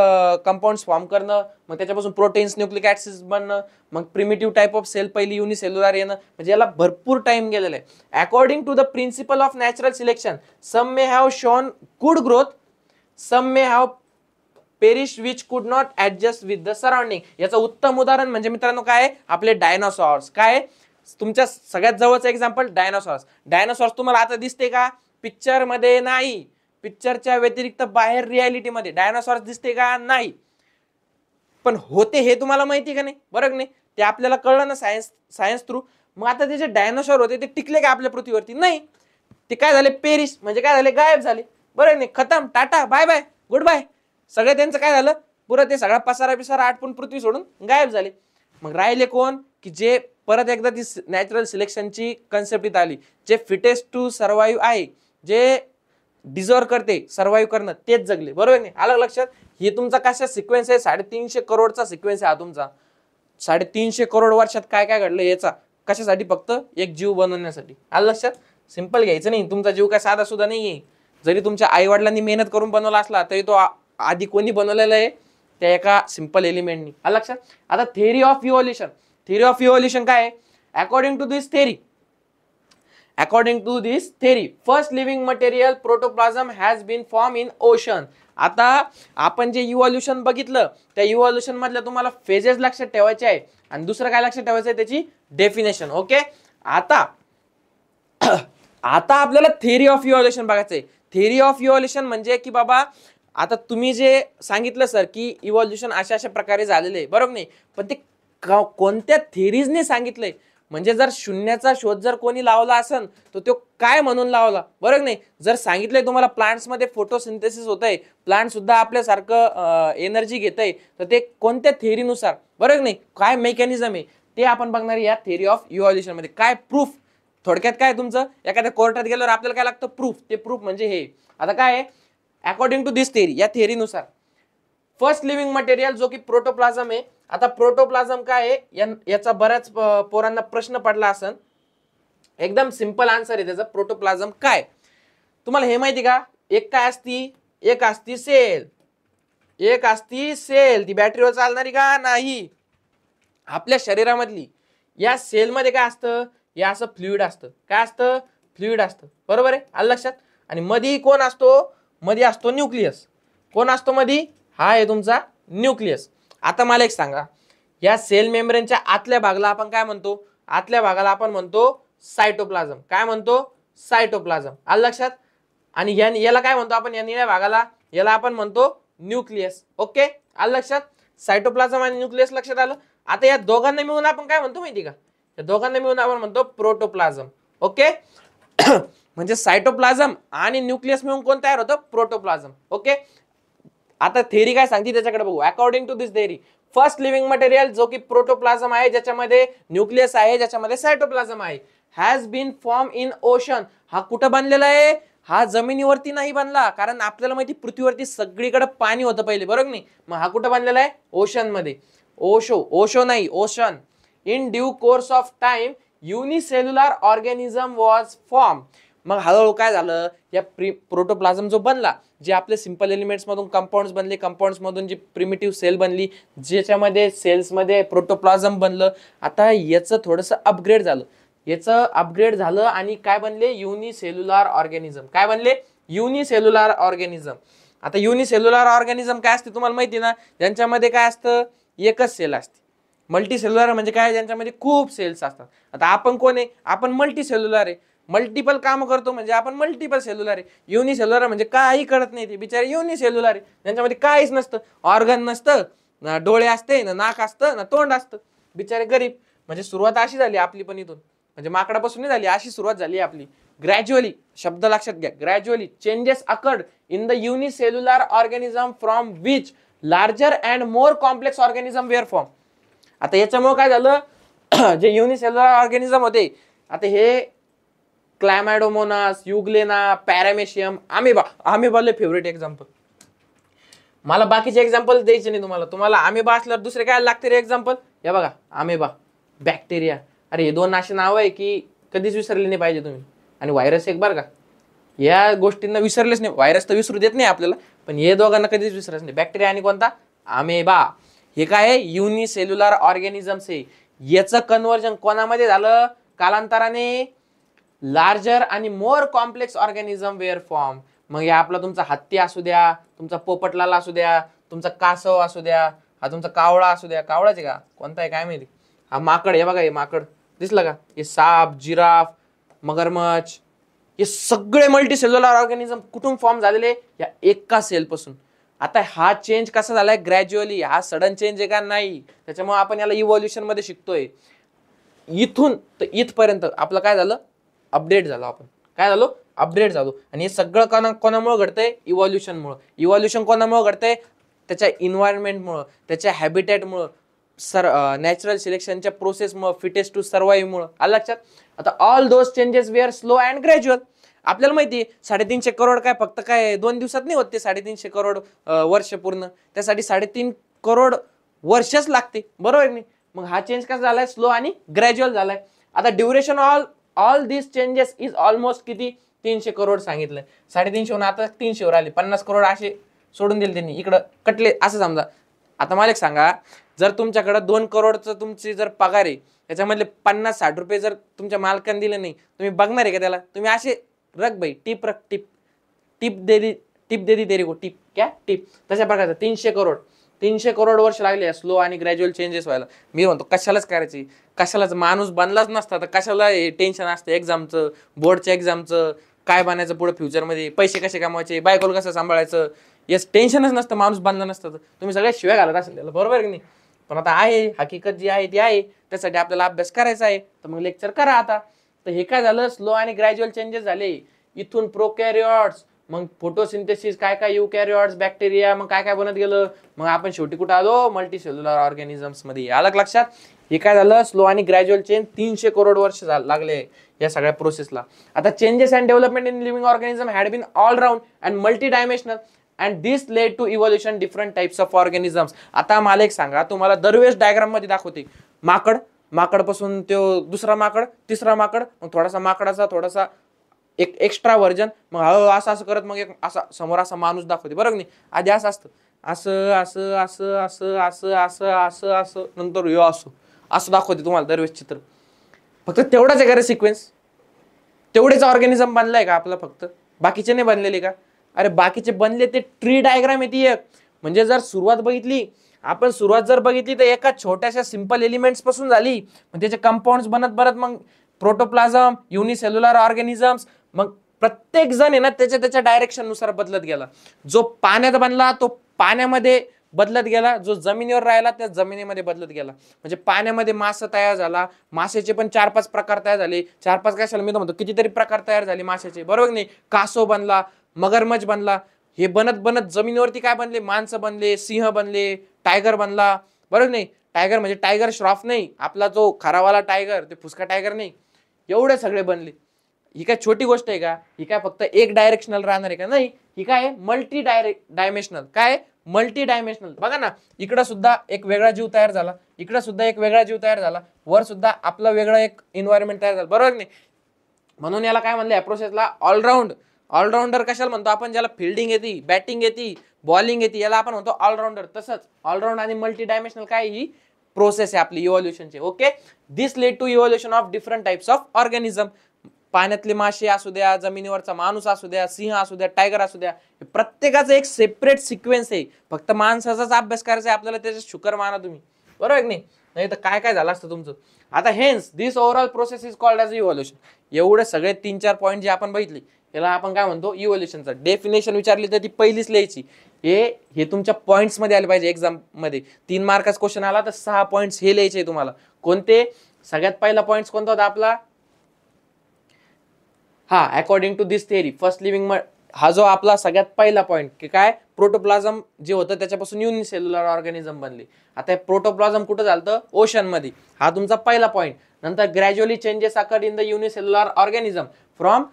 कंपाऊंड्स फॉर्म करणं, मग त्याच्यापासून प्रोटीन्स न्यूक्लिक ऍसिड्स बनणं, मग प्रिमिटिव्ह टाइप ऑफ सेल पहिली युनिसेल्युलर येणं, म्हणजे याला भरपूर टाइम गेलेला आहे. According to the principle of natural selection some may have shown good growth, some may have perish which could not adjust with the surrounding. याचं उत्तम उदाहरण म्हणजे मित्रांनो काय आहे, आपले डायनासॉर्स. काय तुमच्या सगळ्यात जवळचं एक्झाम्पल डायनासॉर्स. डायनासॉर्स तुम्हाला आता दिसते का, पिक्चर मध्ये नाही, पिक्चरच्या व्यतिरिक्त बाहेर रियालिटीमध्ये डायनासॉर्स दिसते का, नाही. पण होते हे तुम्हाला माहिती का नाही, बरोबर नाही. ते आपल्याला कळलं ना सायन्स थ्रू. मग आता ते जे डायनासॉर होते ते टिकले का आपल्या पृथ्वीवरती, नाही. ते काय झाले, पेरिश म्हणजे काय झाले, गायब झाले, बरोबर नाही. खतम, tata bye bye goodbye, सगळे त्यांचं काय झालं, पुरं ते सगळा पसारा आटपून पृथ्वी सोडून गायब झाले. मग राहिले कोण, की जे परत एकदा ती नॅचरल सिलेक्शनची कन्सेप्ट इथं आली, जे फिटेस्ट टू सर्व्हाइव्ह आहे, जे डिझर्व करते सर्व्हाइव्ह करणं, तेच जगले, बरोबर नाही. आलं लक्षात. हे तुमचा कशा सिक्वेन्स आहे, 350 करोडचा सिक्वेन्स आहे हा तुमचा. 350 करोड वर्षात काय काय घडलं याचा, कशासाठी, फक्त एक जीव बनवण्यासाठी. आलं लक्षात. सिंपल घ्यायचं नाही, तुमचा जीव काय साधा सुद्धा नाहीये. जरी तुमच्या आई वडिलांनी मेहनत करून बनवला असला तरी तो आधी कोणी बनवलेला आहे, त्या एका सिंपल एलिमेंटनी. आलं लक्षात. आता theory of evolution. Theory of evolution काय आहे, according to this theory first living material protoplasm has been form in ocean. आता आपण जे इव्होल्युशन बघितलं, त्या इव्होल्युशन मधल्या तुम्हाला फेजेस लक्षात ठेवायचे आहे, आणि दुसरं काय लक्षात ठेवायचं आहे, त्याची डेफिनेशन. ओके, आता आपल्याला थेअरी ऑफ इव्होल्युशन बघायचं आहे. थेअरी ऑफ इव्होल्युशन म्हणजे की बाबा, आता तुम्ही जे सांगितलं सर की इव्होल्युशन अशा प्रकारे झालेलं आहे, बरोबर नाही. पण ते कोणत्या थेरीजने सांगितलंय, म्हणजे जर शून्याचा शोध जर कोणी लावला असेल तर तो काय म्हणून लावला, बरोबर नाही. जर सांगितलंय तुम्हाला प्लांट्स मध्ये फोटोसिंथेसिस होत आहे, प्लांट सुद्धा आपल्यासारखं एनर्जी घेत आहे, तर ते कोणत्या थेअरीनुसार, बरोबर नाही, काय मेकॅनिझम आहे ते आपण बघणार या थेअरी ऑफ इव्होल्युशन मध्ये. काय प्रूफ, थोडक्यात काय तुमचं एखाद्या कोर्टात गेल्यावर आपल्याला काय लागतं, प्रूफ. ते प्रूफ म्हणजे हे. आता काय आहे, अकॉर्डिंग टू दिस थेअरी, या थेअरीनुसार फर्स्ट लिव्हिंग मटेरियल जो की प्रोटोप्लाझम आहे. आता प्रोटोप्लाझम काय आहे, याचा बऱ्याच पोरांना प्रश्न पडला असेल. एकदम सिंपल आन्सर आहे त्याचा. प्रोटोप्लाझम काय, तुम्हाला हे माहिती का, एक असती सेल, ती बॅटरीवर चालणारी का, नाही. आपल्या शरीरामधली या सेल मध्ये काय असतं, या असं फ्लुइड असतं. काय असतं, फ्लुइड असतं, बरोबर आहे. आलं लक्षात. आणि मध्ये कोण असतो, मध्ये असतो न्यूक्लियस. कोण असतो मध्ये, हा आहे तुमचा न्यूक्लियस. आता मला एक सांगा, या सेल मेम्ब्रेनच्या आतल्या भागाला आपण काय म्हणतो, आतल्या भागाला आपण म्हणतो सायटोप्लाझम. काय म्हणतो, सायटोप्लाझम. आलं लक्षात. आणि याला काय म्हणतो आपण, या निळ्या भागाला, याला आपण म्हणतो न्यूक्लियस. ओके, आलं लक्षात. सायटोप्लाझम आणि न्यूक्लियस लक्षात आलं. आता या दोघांना मिळून आपण काय म्हणतो माहिती का, या दोघांना मिळून आपण म्हणतो प्रोटोप्लाझम. ओके म्हणजे सायटोप्लाझम आणि न्यूक्लियस मिळून कोण तयार होतं, प्रोटोप्लाझम. ओके, आता थेअरी काय सांगते त्याच्याकडे बघू. According to this theory first living material जो की प्रोटोप्लाझम आहे, ज्याच्यामध्ये न्यूक्लियस आहे, ज्याच्यामध्ये सायटोप्लाझम आहे, has been form in ocean. हा कुठं बनलेला आहे, हा जमिनीवरती नाही बनला, कारण आपल्याला माहिती पृथ्वीवरती सगळीकडे पाणी होतं पहिले, बरोबर नाही. मग हा कुठं बनलेला आहे, ओशन मध्ये. ओशो नाही, ocean. In due course of time unicellular organism was form. मग हळूहळू काय झालं, या प्रोटोप्लाझम जो बनला, जे आपले सिंपल एलिमेंट्स मधून कंपाऊंड्स बनले, कंपाऊंड्स मधून जी प्रिमिटिव्ह सेल बनली, ज्याच्यामध्ये सेल्समध्ये प्रोटोप्लाझम बनलं. आता याचं थोडंसं अपग्रेड झालं, आणि काय बनले, युनिसेल्युलर ऑर्गॅनिझम. काय बनले, युनिसेल्युलर ऑर्गॅनिझम. आता युनिसेल्युलर ऑर्गॅनिझम काय असते तुम्हाला माहिती ना, ज्यांच्यामध्ये काय असतं, एकच सेल असते. मल्टी सेल्युलर म्हणजे काय, ज्यांच्यामध्ये खूप सेल्स असतात. आता आपण कोण आहे, आपण मल्टी सेल्युलर आहे, मल्टिपल काम करतो म्हणजे आपण मल्टिपल सेल्युलर आहे. युनिसेल्युलर म्हणजे काही कळत नाही, ते बिचारे युनिसेल्युलर आहे, ज्यांच्यामध्ये काहीच नसतं, ऑर्गन नसतं, ना डोळे असते, ना नाक असतं, ना तोंड असतं, बिचारे गरीब. म्हणजे सुरुवात अशी झाली आपली पण इथून, म्हणजे माकडापासून झाली, अशी सुरुवात झाली आपली. ग्रॅज्युअली, शब्द लक्षात घ्या, gradually changes occurred in the unicellular organism from which larger and more complex organism were form. आता याच्यामुळे काय झालं, जे युनिसेल्युलर ऑर्गॅनिझम होते, आता हे क्लॅमॅडोमोनास, युग्लेना, पॅरामेशियम, अमेबा. अमेबाले फेवरेट एक्झाम्पल. मला बाकीचे एक्झाम्पल द्यायचे नाही तुम्हाला, तुम्हाला अमेबा असल्यावर दुसरे काय लागते रे एक्झाम्पल. हे बघा, अमेबा, बॅक्टेरिया. अरे हे दोन असे नाव आहे की कधीच विसरले नाही पाहिजे तुम्ही. आणि व्हायरस एक, बरं का, या गोष्टींना विसरलेच नाही. व्हायरस तर विसरू देत नाही आपल्याला, पण हे दोघांना कधीच विसरायचं नाही. बॅक्टेरिया आणि कोणता, अमेबा. हे काय आहे, युनिसेल्युलर ऑर्गॅनिझम्स आहे. याचं कन्व्हर्जन कोणामध्ये झालं, कालांतराने लार्जर आणि more complex organism were form. मग हे आपला तुमचा हत्ती असू द्या, तुमचा पोपटलाल असू द्या, तुमचा कासव असू द्या, हा तुमचा कावळा असू द्या. कावळाच आहे का, कोणता आहे काय माहिती. हा माकड, हे बघा, हे माकड दिसलं का, हे साप, जिराफ, मगरमच्छ, हे सगळे मल्टी सेल्युलर ऑर्गॅनिझम कुठून फॉर्म झालेले, या एका सेल पासून. आता हा चेंज कसा झालाय, ग्रॅज्युअली. हा सडन चेंज आहे का, नाही. त्याच्यामुळे आपण याला इव्हॉल्युशन मध्ये शिकतोय. इथून तर इथपर्यंत आपलं काय झालं, अपडेट झालो आपण. काय झालो, अपडेट झालो. आणि हे सगळं कोणामुळे घडतंय, इव्हॉल्युशनमुळे. इव्हॉल्युशन कोणामुळे घडतंय, त्याच्या इन्व्हायरमेंटमुळे, त्याच्या हॅबिटॅटमुळे, नॅचरल सिलेक्शनच्या प्रोसेसमुळे, फिटेस्ट टू सर्वाईव्हमुळे. आलं लक्षात. आता all those changes were slow and gradual. आपल्याला माहिती आहे 350 करोड काय फक्त काय 2 दिवसात नाही होते. 350 करोड वर्ष पूर्ण, त्यासाठी 3.5 करोड वर्षच लागते, बरोबर नाही. मग हा चेंज कसा झालाय, स्लो आणि ग्रॅज्युअल झालाय. आता duration all this changes is almost किती, 300 करोड सांगितलंय. 350 होऊन आता 300 वर आले. 50 करोड असे सोडून दिले त्यांनी, इकडं कटले असं समजा. आता मला एक सांगा, जर तुमच्याकडे 2 करोडचं तुमची जर पगार आहे, त्याच्यामधले 50-60 रुपये जर तुमच्या मालकाने दिले नाही, तुम्ही बघणार आहे का त्याला. तुम्ही असे रख भाई, टिप रख, टिप टिप दे दी तेरे को, टिप क्या टिप. तशा प्रकारचं 300 करोड वर्ष लागले स्लो आणि ग्रॅज्युअल चेंजेस व्हायला. मी म्हणतो कशालाच करायची, कशालाच. माणूस बनलाच नसता तर कशाला टेन्शन असतं एक्झामचं, बोर्डच्या एक्झामचं, काय बनायचं पुढे फ्युचरमध्ये, पैसे कसे कमवायचे, बायकोला कसं सांभाळायचं, याच टेन्शनच नसतं. माणूस बनला नसतं तर तुम्ही सगळ्या शिवाय घालत असेल त्याला, बरोबर की नाही. पण आता आहे, हकीकत जी आहे ती आहे, त्यासाठी आपल्याला अभ्यास करायचा आहे, तर मग लेक्चर करा आता. तर हे काय झालं, स्लो आणि ग्रॅज्युअल चेंजेस झाले. इथून प्रोकॅरिओट्स, मग फोटोसिंथेसिस, काय काय युकॅरिओट्स, बॅक्टेरिया, मग काय काय बनत गेलं. मग आपण शेवटी कुठं आलो, मल्टी सेल्युलर ऑर्गॅनिझम्स मध्ये. आलं लक्षात. हे काय झालं, स्लो आणि ग्रॅज्युअल चेंज 300 करोड वर्ष लागले या सगळ्या प्रोसेसला. आता changes and development in living organism had been all round and multi dimensional and this led to evolution different types of organisms. आता मला एक सांगा, तुम्हाला दरवेळेस डायग्राम मध्ये दाखवते माकड पासून तो दुसरा माकड, तिसरा माकड, मग थोडासा माकडाचा थोडासा एक एक्स्ट्रा व्हर्जन, मग हळूहळू असं असं करत मग एक असा समोर असा माणूस दाखवते, बरोबर नाही. आधी असं असतं, असं असं असं असं असं असं असं असं, नंतर यो असं असं दाखवते तुम्हाला दरवेळेस चित्र. फक्त तेवढाच आहे का रे सिक्वेन्स, तेवढेच ऑर्गॅनिझम बनलाय का आपलं, फक्त बाकीचे नाही बनलेले का. अरे बाकीचे बनले, ते ट्री डायग्राम येते एक. म्हणजे जर सुरुवात बघितली आपण, सुरुवात जर बघितली तर एका छोट्याशा सिंपल एलिमेंट्स पासून झाली, मग त्याचे कंपाऊंड्स बनत मग प्रोटोप्लाझम, युनिसेल्युलर ऑर्गॅनिझम्स, मग प्रत्येक जण आहे ना त्याच्या डायरेक्शन नुसार बदलत गेला. जो पाण्यात बनला तो पाण्यामध्ये बदलत गेला, जो जमिनीवर राहिला त्या जमिनीमध्ये बदलत गेला. म्हणजे पाण्यामध्ये मासा तयार झाला, माशाचे पण 4-5 प्रकार तयार झाले. 4-5 कशाला, मी तर म्हणतो कितीतरी प्रकार तयार झाले माशाचे, बरोबर नाही. कासव बनला, मगरमच्छ बनला. हे बनत जमिनीवरती काय बनले, माणसं बनले, सिंह बनले, टायगर बनला, बरोबर नाही. टायगर म्हणजे टायगर श्रॉफ नाही, आपला जो खरावाला टायगर, ते फुसका टायगर नाही. एवढे सगळे बनले. ही काय छोटी गोष्ट आहे का, ही काय फक्त एक डायरेक्शनल राहणार आहे का, नाही. ही काय मल्टी डायमेन्शनल. काय मल्टी डायमेन्शनल. बघा ना, इकडं सुद्धा एक वेगळा जीव तयार झाला, इकडं सुद्धा एक वेगळा जीव तयार झाला, वर सुद्धा आपला वेगळा एक एन्व्हायरमेंट तयार झाला, बरोबर नाही. म्हणून याला काय म्हणलं, या प्रोसेसला ऑलराऊंडर कशाला म्हणतो आपण, ज्याला फिल्डिंग येते, बॅटिंग येते, बॉलिंग येते, याला आपण म्हणतो ऑलराऊंडर. तसंच ऑलराऊंड आणि मल्टी डायमेन्शनल काय, ही प्रोसेस आहे आपली इव्हॉल्युशनची. Okay, this led to evolution of different types of organism. पाण्यातले मासे असू द्या, जमिनीवरचा माणूस असू द्या, सिंह असू द्या, टायगर असू द्या, प्रत्येकाचं एक सेपरेट सिक्वेन्स आहे. फक्त माणसाचाच अभ्यास करायचा आहे आपल्याला, त्याचे शुकर माना तुम्ही, बरोबर की नाही? नाही तर काय काय झालं असतं तुमचं. आता hence this overall process is called as evolution. एवढे सगळे 3-4 पॉईंट जे आपण बघितले याला आपण काय म्हणतो, इव्हॉल्युशनचं. डेफिनेशन विचारली तर ती पहिलीच लिहायची. हे तुमच्या पॉईंट्स मध्ये आले पाहिजे. एक्झाम मध्ये 3 मार्काचा क्वेश्चन आला तर 6 पॉईंट्स हे लिहायचे तुम्हाला. कोणते? सगळ्यात पहिला पॉईंट कोणता होता आपला? हा, according to this theory first living, हा जो आपला सगळ्यात पहिला पॉईंट की काय, प्रोटोप्लाझम जे होतं त्याच्यापासून युनिसेल्युलर ऑर्गॅनिझम बनले. आता प्रोटोप्लाझम कुठं झालं? ओशन मध्ये. हा तुमचा पहिला पॉईंट. नंतर gradually changes occur in the unicellular organism from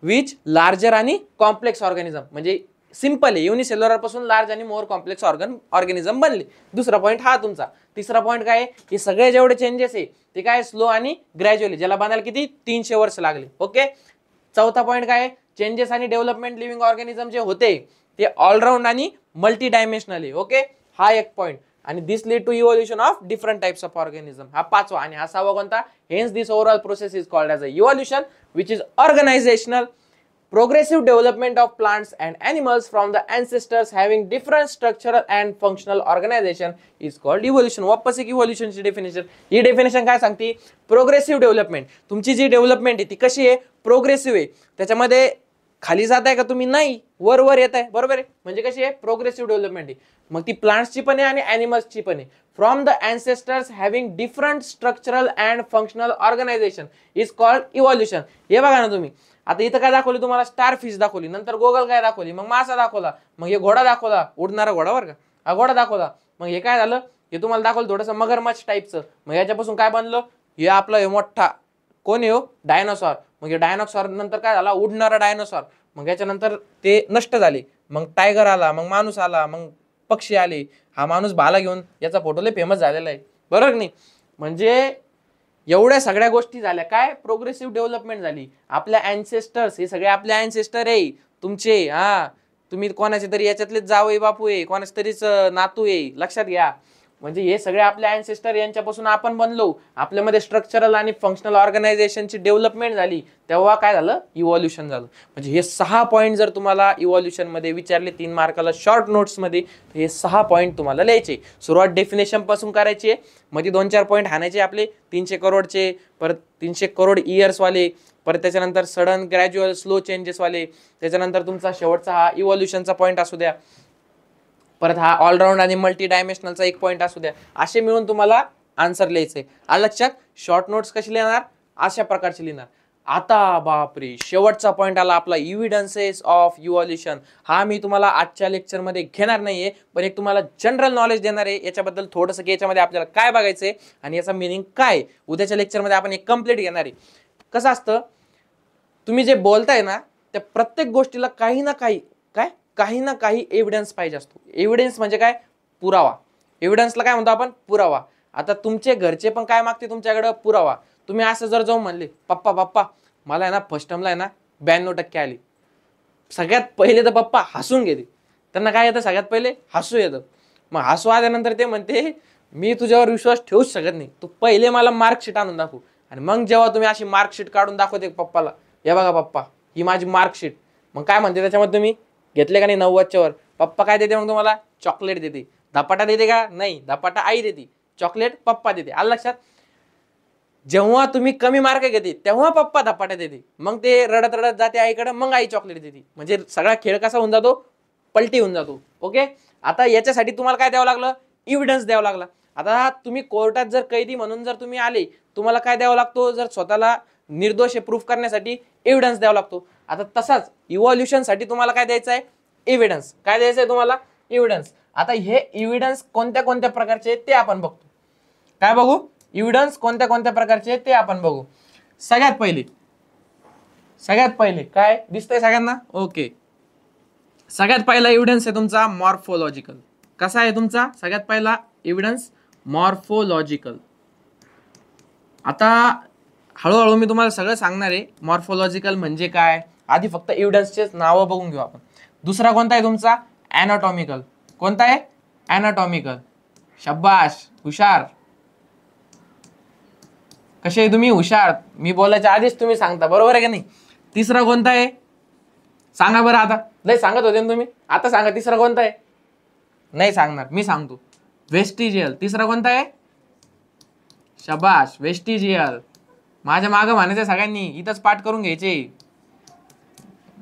which larger आणि कॉम्प्लेक्स ऑर्गॅनिझम. म्हणजे सिंपल आहे, युनिसेल्युलर पासून लार्ज आणि मोर कॉम्प्लेक्स ऑर्गॅनिझम बनले. दुसरा पॉईंट हा तुमचा. तिसरा पॉईंट काय? की सगळे जेवढे चेंजेस आहे ते काय, स्लो आणि ग्रॅज्युअली, ज्याला बनायला किती 300 वर्ष लागले. ओके. चौथा पॉईंट काय? चेंजेस आणि डेव्हलपमेंट लिव्हिंग ऑर्गॅनिझम जे होते ते ऑलराऊंड आणि मल्टी डायमेन्शनल आहे. ओके, हा एक पॉईंट. आणि this lead to evolution of different types of organism, हा पाचवा. आणि हा सहावा कोणता? Hence this overall process is called as a evolution which is organisational progressive development of plants and animals from the ancestors having different structural and functional organization is called evolution. वापस एक evolution ची definition. ही definition काय सांगते? Progressive development. तुमची जी development आहे ती कशी आहे? प्रोग्रेसिव्ह आहे. त्याच्यामध्ये खाली जात आहे का तुम्ही? नाही, वर वर येत आहे, बरोबर आहे. म्हणजे कशी आहे? प्रोग्रेसिव्ह डेव्हलपमेंट आहे. मग ती प्लांट्सची पण आहे आणि ॲनिमल्सची पण आहे. From the ancestors having different structural and functional organization is called evolution. हे बघा ना तुम्ही. आता इथं काय दाखवली तुम्हाला? स्टार फिश दाखवली, नंतर गोगल काय दाखवली, मग मासा दाखवला, मग हे घोडा दाखवला, उडणारा घोडा बरं का, हा घोडा दाखवला. मग हे काय झालं? हे तुम्हाला दाखवलं थोडंसं मगरमच्छ टाईपचं. मग याच्यापासून काय बनलं? हे आपलं हे मोठा कोण आहे? डायनोसॉर. मग हे डायनोसॉर नंतर काय झाला? उडणारा डायनोसॉर. मग याच्यानंतर ते नष्ट झाले. मग टायगर आला, मग माणूस आला, मग पक्षी आले. हा माणूस भाला घेऊन, याचा फोटो लय फेमस झालेला आहे, बरोबर नाही? म्हणजे एवढ्या सगळ्या गोष्टी झाल्या. काय? प्रोग्रेसिव्ह डेव्हलपमेंट झाली. आपल्या अँसेस्टर्स, हे सगळे आपले अँसेस्टर आहे तुमचे. हा, तुम्ही कोणाचे तरी याच्यातलेच जावई बापू आहे, कोणाचे तरीच नातू आहे, लक्षात घ्या. म्हणजे हे सगळे आपले अँसेस्टर, यांच्यापासून आपण बनलो. आपल्यामध्ये स्ट्रक्चरल आणि फंक्शनल ऑर्गनायझेशनची डेव्हलपमेंट झाली, तेव्हा काय झालं? इव्हॉल्युशन झालं. म्हणजे हे 6 पॉईंट जर तुम्हाला इव्हॉल्युशन मध्ये विचारले 3 मार्काला शॉर्ट नोट्स मध्ये, हे 6 पॉईंट तुम्हाला लिहायचे. सुरुवात डेफिनेशन पासून करायची आहे, मध्ये 2-4 पॉईंट हाणायचे आपले 300 करोडचे, परत 300 करोड इयर्स वाले, परत त्याच्यानंतर सडन ग्रॅज्युअल स्लो चेंजेस वाले, त्याच्यानंतर तुमचा शेवटचा हा इव्हॉल्युशनचा पॉईंट असू द्या, परत हा ऑलराऊंड आणि मल्टी डायमेन्शनलचा एक पॉईंट असू द्या. असे मिळून तुम्हाला आन्सर लिहायचंय. आलं लक्षात? शॉर्ट नोट्स कशी लिहिणार? अशा प्रकारचे लिहिणार. आता बापरे, शेवटचा पॉईंट आला आपला, इव्हिडन्सेस ऑफ इव्हॉल्युशन. हा मी तुम्हाला आजच्या लेक्चरमध्ये घेणार नाहीये, पण एक तुम्हाला जनरल नॉलेज देणार आहे याच्याबद्दल थोडंसं, की याच्यामध्ये आपल्याला काय बघायचंय आणि याचा मिनिंग काय. उद्याच्या लेक्चरमध्ये आपण एक कंप्लीट घेणार आहे. कसं असतं, तुम्ही जे बोलताय ना त्या प्रत्येक गोष्टीला काही ना काही एव्हिडन्स पाहिजे असतो. एव्हिडन्स म्हणजे काय? पुरावा. एव्हिडन्सला काय म्हणतो आपण? पुरावा. आता तुमचे घरचे पण काय मागते तुमच्याकडे? पुरावा. तुम्ही असं जर जाऊन म्हणले, पप्पा मला आहे ना फर्स्ट टर्मला आहे ना 92% आली, सगळ्यात पहिले तर पप्पा हसून घेते. त्यांना काय येतं? सगळ्यात पहिले हसू येतं. मग हसू आल्यानंतर ते म्हणते, मी तुझ्यावर विश्वास ठेवूच शकत नाही, तू पहिले मला मार्कशीट आणून दाखव. आणि मग जेव्हा तुम्ही अशी मार्कशीट काढून दाखवते पप्पाला, हे बघा पप्पा, ही माझी मार्कशीट, मग काय म्हणते त्याच्यामध्ये? तुम्ही घेतले का नाही 90च्या वर? पप्पा काय देते मग तुम्हाला? चॉकलेट देते. धपाटा देते का? नाही, धपाटा आई देते, चॉकलेट पप्पा देते. आलं लक्षात? जेव्हा तुम्ही कमी मार्क घेते तेव्हा पप्पा धपाटा देते, मग ते रडत रडत जाते आईकडे, मग आई चॉकलेट देते. म्हणजे सगळा खेळ कसा होऊन जातो? पलटी होऊन जातो. ओके. आता याच्यासाठी तुम्हाला काय द्यावं लागलं? एव्हिडन्स द्यावं लागला. आता तुम्ही कोर्टात जर कैदी म्हणून जर तुम्ही आले, तुम्हाला काय द्यावं लागतो? जर स्वतःला निर्दोष प्रूफ करण्यासाठी एव्हिडन्स द्यावा लागतो. आता तसाच इव्हॉल्युशन साठी तुम्हाला काय द्यायचं आहे? एव्हिडन्स. काय द्यायचं आहे तुम्हाला? एव्हिडन्स. आता हे एव्हिडन्स कोणत्या कोणत्या प्रकारचे ते आपण बघतो. काय बघू? एव्हिडन्स कोणत्या कोणत्या प्रकारचे ते आपण बघू. सगळ्यात पहिले काय दिसतंय सगळ्यांना? ओके. सगळ्यात पहिला एव्हिडन्स आहे तुमचा मॉर्फोलॉजिकल. कसा आहे तुमचा सगळ्यात पहिला एव्हिडन्स? मॉर्फोलॉजिकल. आता हळूहळू मी तुम्हाला सगळं सांगणार आहे. मॉर्फोलॉजिकल म्हणजे काय, आधी फक्त एव्हिडन्सचे नावं बघून घेऊ आपण. दुसरा कोणता आहे तुमचा? ॲनाटॉमिकल. कोणता आहे? ॲनाटॉमिकल. शाबाश, हुशार. कसे आहे तुम्ही? हुशार. मी बोलायच्या आधीच तुम्ही सांगता, बरोबर आहे का नाही? तिसरा कोणता आहे सांगा बरं. आता लय सांगत होते ना तुम्ही, आता सांगा तिसरा कोणता आहे? नाही सांगणार, मी सांगतो. वेस्टिजियल. तिसरा कोणता आहे? शबाश, वेस्टिजियल. माझ्या मागं म्हणायचं सगळ्यांनी, इथंच पाठ करून घ्यायचे,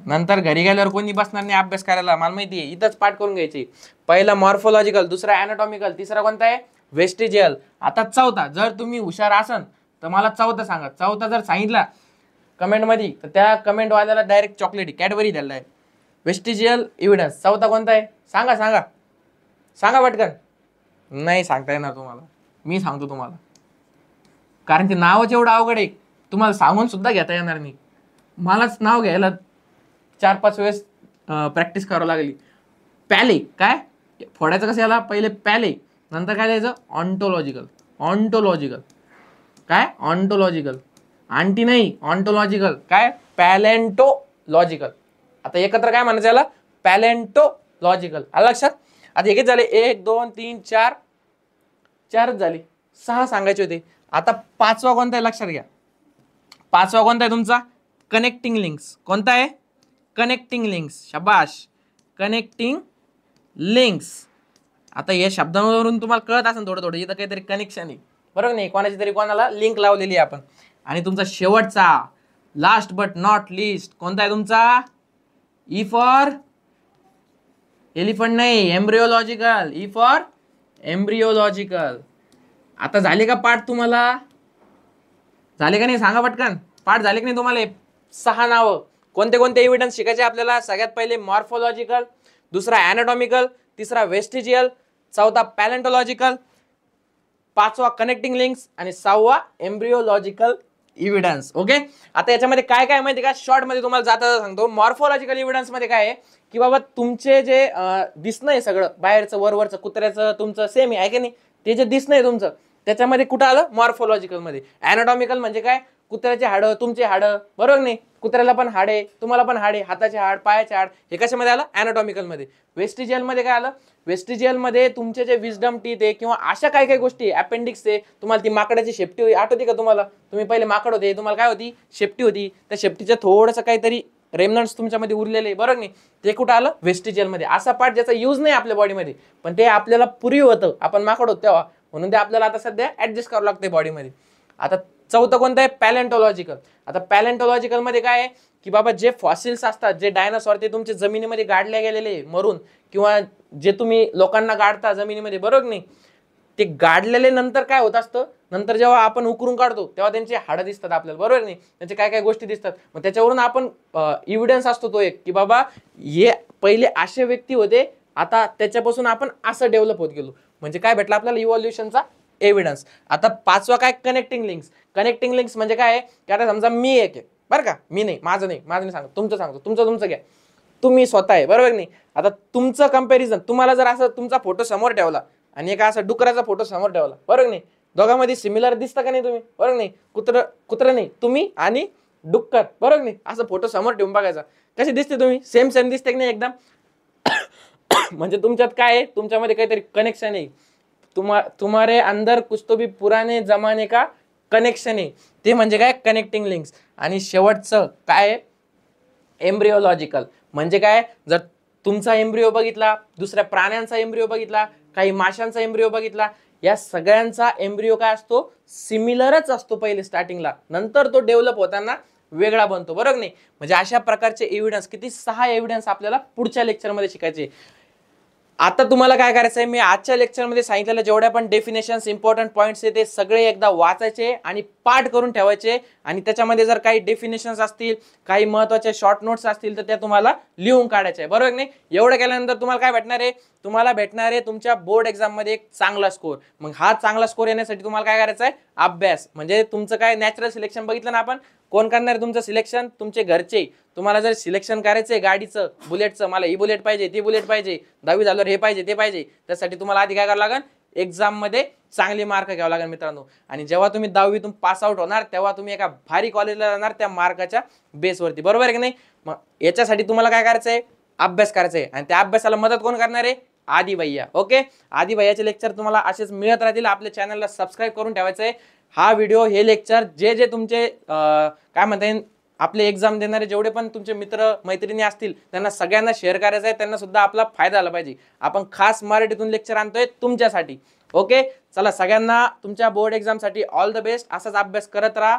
नंतर घरी गेल्यावर कोणी बसणार नाही अभ्यास करायला, मला माहिती आहे. इथंच पाठ करून घ्यायचे. पहिला मॉर्फोलॉजिकल, दुसरा अॅनाटॉमिकल, तिसरा कोणता आहे? वेस्टिजियल. आता चौथा. जर तुम्ही हुशार असाल तर मला चौथा सांगा. चौथा जर सांगितला कमेंट मध्ये तर त्या कमेंट वाल्याला डायरेक्ट चॉकलेट कॅडबरी द्यायला आहे. वेस्टिजियल एव्हिडन्स चौथा कोणता आहे? सांगा सांगा सांगा पटकन. नाही सांगता येणार तुम्हाला, मी सांगतो तुम्हाला, कारण ते नावच एवढं अवघड आहे, तुम्हाला सांगून सुद्धा घेता येणार नाही. मलाच नाव घ्यायला 4-5 वेळेस प्रॅक्टिस करावं लागली. पॅले काय फोडायचं कसं याला? पहिले पॅले, नंतर काय द्यायचं? ऑन्टोलॉजिकल. ऑन्टोलॉजिकल काय? ऑन्टोलॉजिकल. आंटी नाही, ऑन्टोलॉजिकल काय? पॅलेंटोलॉजिकल. आता एकत्र काय म्हणायचं याला? पॅलेंटोलॉजिकल. आलं लक्षात? आता हे झाले 1 2 3 4, 4च झाले, 6 सांगायचे होते. आता पाचवा कोणता आहे लक्षात घ्या. पाचवा कोणता आहे तुमचा? Connecting links. कोणता आहे? Connecting links. शबाश, कनेक्टिंग लिंक्स. आता या शब्दावरून तुम्हाला कळत असेल थोडं थोडं, इथं काहीतरी कनेक्शन आहे, बरोबर नाही? कोणाची तरी कोणाला लिंक लावलेली आहे आपण. आणि तुमचा शेवटचा, लास्ट बट नॉट लिस्ट, कोणता आहे तुमचा? ई फॉर एलिफंट नाही, एम्ब्रिओलॉजिकल. E for एम्ब्रिओलॉजिकल. आता झाले का पाठ तुम्हाला? झाले का नाही सांगा पटकन. पाठ झाले की नाही तुम्हाला? 6 नावं. कोणते कोणते एव्हिडन्स शिकायचे आपल्याला? सगळ्यात पहिले मॉर्फोलॉजिकल, दुसरा अॅनाटॉमिकल, तिसरा वेस्टिजियल, चौथा पॅलेंटोलॉजिकल, पाचवा कनेक्टिंग लिंक्स आणि 6वा एम्ब्रिओलॉजिकल एव्हिडन्स. ओके. आता याच्यामध्ये काय काय माहिती का? शॉर्ट मध्ये तुम्हाला जाता सांगतो. मॉर्फोलॉजिकल एव्हिडन्स मध्ये काय आहे की बाबा तुमचे जे दिसणं आहे सगळं बाहेरचं, वरवरचं, कुत्र्याचं तुमचं सेम आहे की नाही, ते जे दिसणं आहे तुमचं त्याच्यामध्ये कुठं आलं? मॉर्फोलॉजिकल मध्ये. अॅनाटॉमिकल म्हणजे काय? कुत्र्याचे हाडं, तुमचे हाडं, बरोबर नाही? कुत्र्याला पण हाडे, तुम्हाला पण हाडे, हाताचे हाड, पायाचे हाड, हे कशामध्ये आलं? अॅनाटॉमिकल मध्ये. वेस्टिजियल मध्ये काय आलं? वेस्टिजियल मध्ये तुमचे जे विजडम टीथ आहे किंवा अशा काही काही गोष्टी, अपेंडिक्स आहे, तुम्हाला ती माकडाची शेपटी होती, आठवते का तुम्हाला? तुम्ही पहिले माकड होते, तुम्हाला काय होती? शेपटी होती. त्या शेपटीचं थोडंसं काहीतरी रेमनंट्स तुमच्यामध्ये उरलेले, बरोबर नाही? ते कुठं आलं? वेस्टिजियल मध्ये. असा पार्ट ज्याचा यूज नाही आपल्या बॉडीमध्ये, पण ते आपल्याला पूर्वी होतं, आपण माकड होतो तेव्हा, म्हणून ते आपल्याला आता सध्या ऍडजस्ट करावं लागते बॉडीमध्ये. आता चौथं कोणतं आहे? पॅलेंटोलॉजिकल. आता पॅलेंटोलॉजिकल मध्ये काय आहे की बाबा जे फॉसिल्स असतात, जे डायनासॉर, ते तुमचे जमिनीमध्ये गाडले गेलेले मरून, किंवा जे तुम्ही लोकांना गाडता जमिनीमध्ये, बरोबर नाही? ते गाडलेले नंतर काय होत असतं? नंतर जेव्हा आपण उकरून काढतो तेव्हा त्यांचे हाडं दिसतात आपल्याला, बरोबर नाही? त्यांचे काय काय गोष्टी दिसतात. मग त्याच्यावरून आपण एव्हिडन्स असतो तो एक की बाबा हे पहिले असे व्यक्ती होते, आता त्याच्यापासून आपण असं डेव्हलप होत गेलो. म्हणजे काय भेटलं आपल्याला? इव्हॉल्युशनचा एव्हिडन्स. आता पाचवा काय? Connecting links. कनेक्टिंग लिंक्स म्हणजे काय आहे की आता समजा मी एक आहे, बरं का? मी नाही, माझं नाही सांगतो, तुमचं सांगतो. तुमचं घ्या, तुम्ही स्वतः आहे, बरोबर नाही? आता तुमचं कंपॅरिझन, तुम्हाला जर असं तुमचा फोटो समोर ठेवला आणि एका असा डुकराचा फोटो समोर ठेवला, बरोबर नाही? दोघांमध्ये सिमिलर दिसतं का नाही तुम्ही? बरोबर नाही? कुत्र नाही, तुम्ही आणि डुक्कर, बरोबर नाही? असं फोटो समोर ठेवून बघायचा, कसे दिसते तुम्ही? सेम दिसते की नाही एकदम? म्हणजे तुमच्यात काय आहे? तुमच्यामध्ये काहीतरी कनेक्शन आहे. तुम्हारे अंदर कुछ तो भी पुराने जमाने का कनेक्शन आहे, ते म्हणजे काय? Connecting links. आणि शेवटचं काय आहे? एम्ब्रिओलॉजिकल. म्हणजे काय? जर तुमचा एम्ब्रिओ बघितला, दुसऱ्या प्राण्यांचा एम्ब्रिओ बघितला, काही माशांचा एम्ब्रिओ बघितला, या सगळ्यांचा एम्ब्रिओ काय असतो? सिमिलरच असतो पहिले स्टार्टिंगला, नंतर तो डेव्हलप होताना वेगळा बनतो, बरोबर नाही? म्हणजे अशा प्रकारचे एव्हिडन्स, किती 6 एव्हिडन्स आपल्याला पुढच्या लेक्चरमध्ये शिकायचे. आता तुम्हाला काय करायचं आहे? मी आजच्या लेक्चरमध्ये सांगितलेल्या जेवढ्या पण डेफिनेशन्स, इम्पॉर्टंट पॉईंट्स आहे, ते सगळे एकदा वाचायचे आणि पाठ करून ठेवायचे. आणि त्याच्यामध्ये जर काही डेफिनेशन्स असतील, काही महत्त्वाचे शॉर्ट नोट्स असतील, तर त्या तुम्हाला लिहून काढायचे आहे, बरोबर नाही? एवढं केल्यानंतर तुम्हाला काय भेटणार आहे? तुम्हाला भेटणार आहे तुमच्या बोर्ड एक्झाममध्ये एक चांगला स्कोर. मग हा चांगला स्कोर येण्यासाठी तुम्हाला काय करायचं आहे? अभ्यास. म्हणजे तुमचं काय नॅचरल सिलेक्शन बघितलं ना आपण, कोण करणार आहे तुमचं सिलेक्शन? तुमचे घरचे. तुम्हाला जर सिलेक्शन करायचंय गाडीचं, बुलेटचं, मला ही बुलेट पाहिजे, ती बुलेट पाहिजे, 10वी झाल्यावर हे पाहिजे, ते पाहिजे, त्यासाठी तुम्हाला आधी काय करावं लागेल? एक्झाम मध्ये चांगले मार्क घ्यावं लागेल मित्रांनो. आणि जेव्हा तुम्ही 10वीतून पास आउट होणार तेव्हा तुम्ही एका भारी कॉलेजला जाणार त्या मार्काच्या बेसवरती, बरोबर आहे की नाही? मग याच्यासाठी तुम्हाला काय करायचं आहे? अभ्यास करायचा आहे. आणि त्या अभ्यासाला मदत कोण करणार आहे? आदी भैया. ओके. आदी भैयाचे लेक्चर तुम्हाला असेच मिळत राहतील. आपल्या चॅनलला सबस्क्राईब करून ठेवायचं आहे. हा व्हिडिओ, हे लेक्चर जे जे तुमचे काय म्हणता येईल आपले एक्झाम देणारे जेवढे पण तुमचे मित्र मैत्रिणी असतील त्यांना सगळ्यांना शेअर करायचं आहे, त्यांना सुद्धा आपला फायदा झाला पाहिजे. आपण खास मराठीतून लेक्चर आणतोय तुमच्यासाठी. ओके, चला सगळ्यांना तुमच्या बोर्ड एक्झामसाठी ऑल द बेस्ट. असाच अभ्यास करत राहा.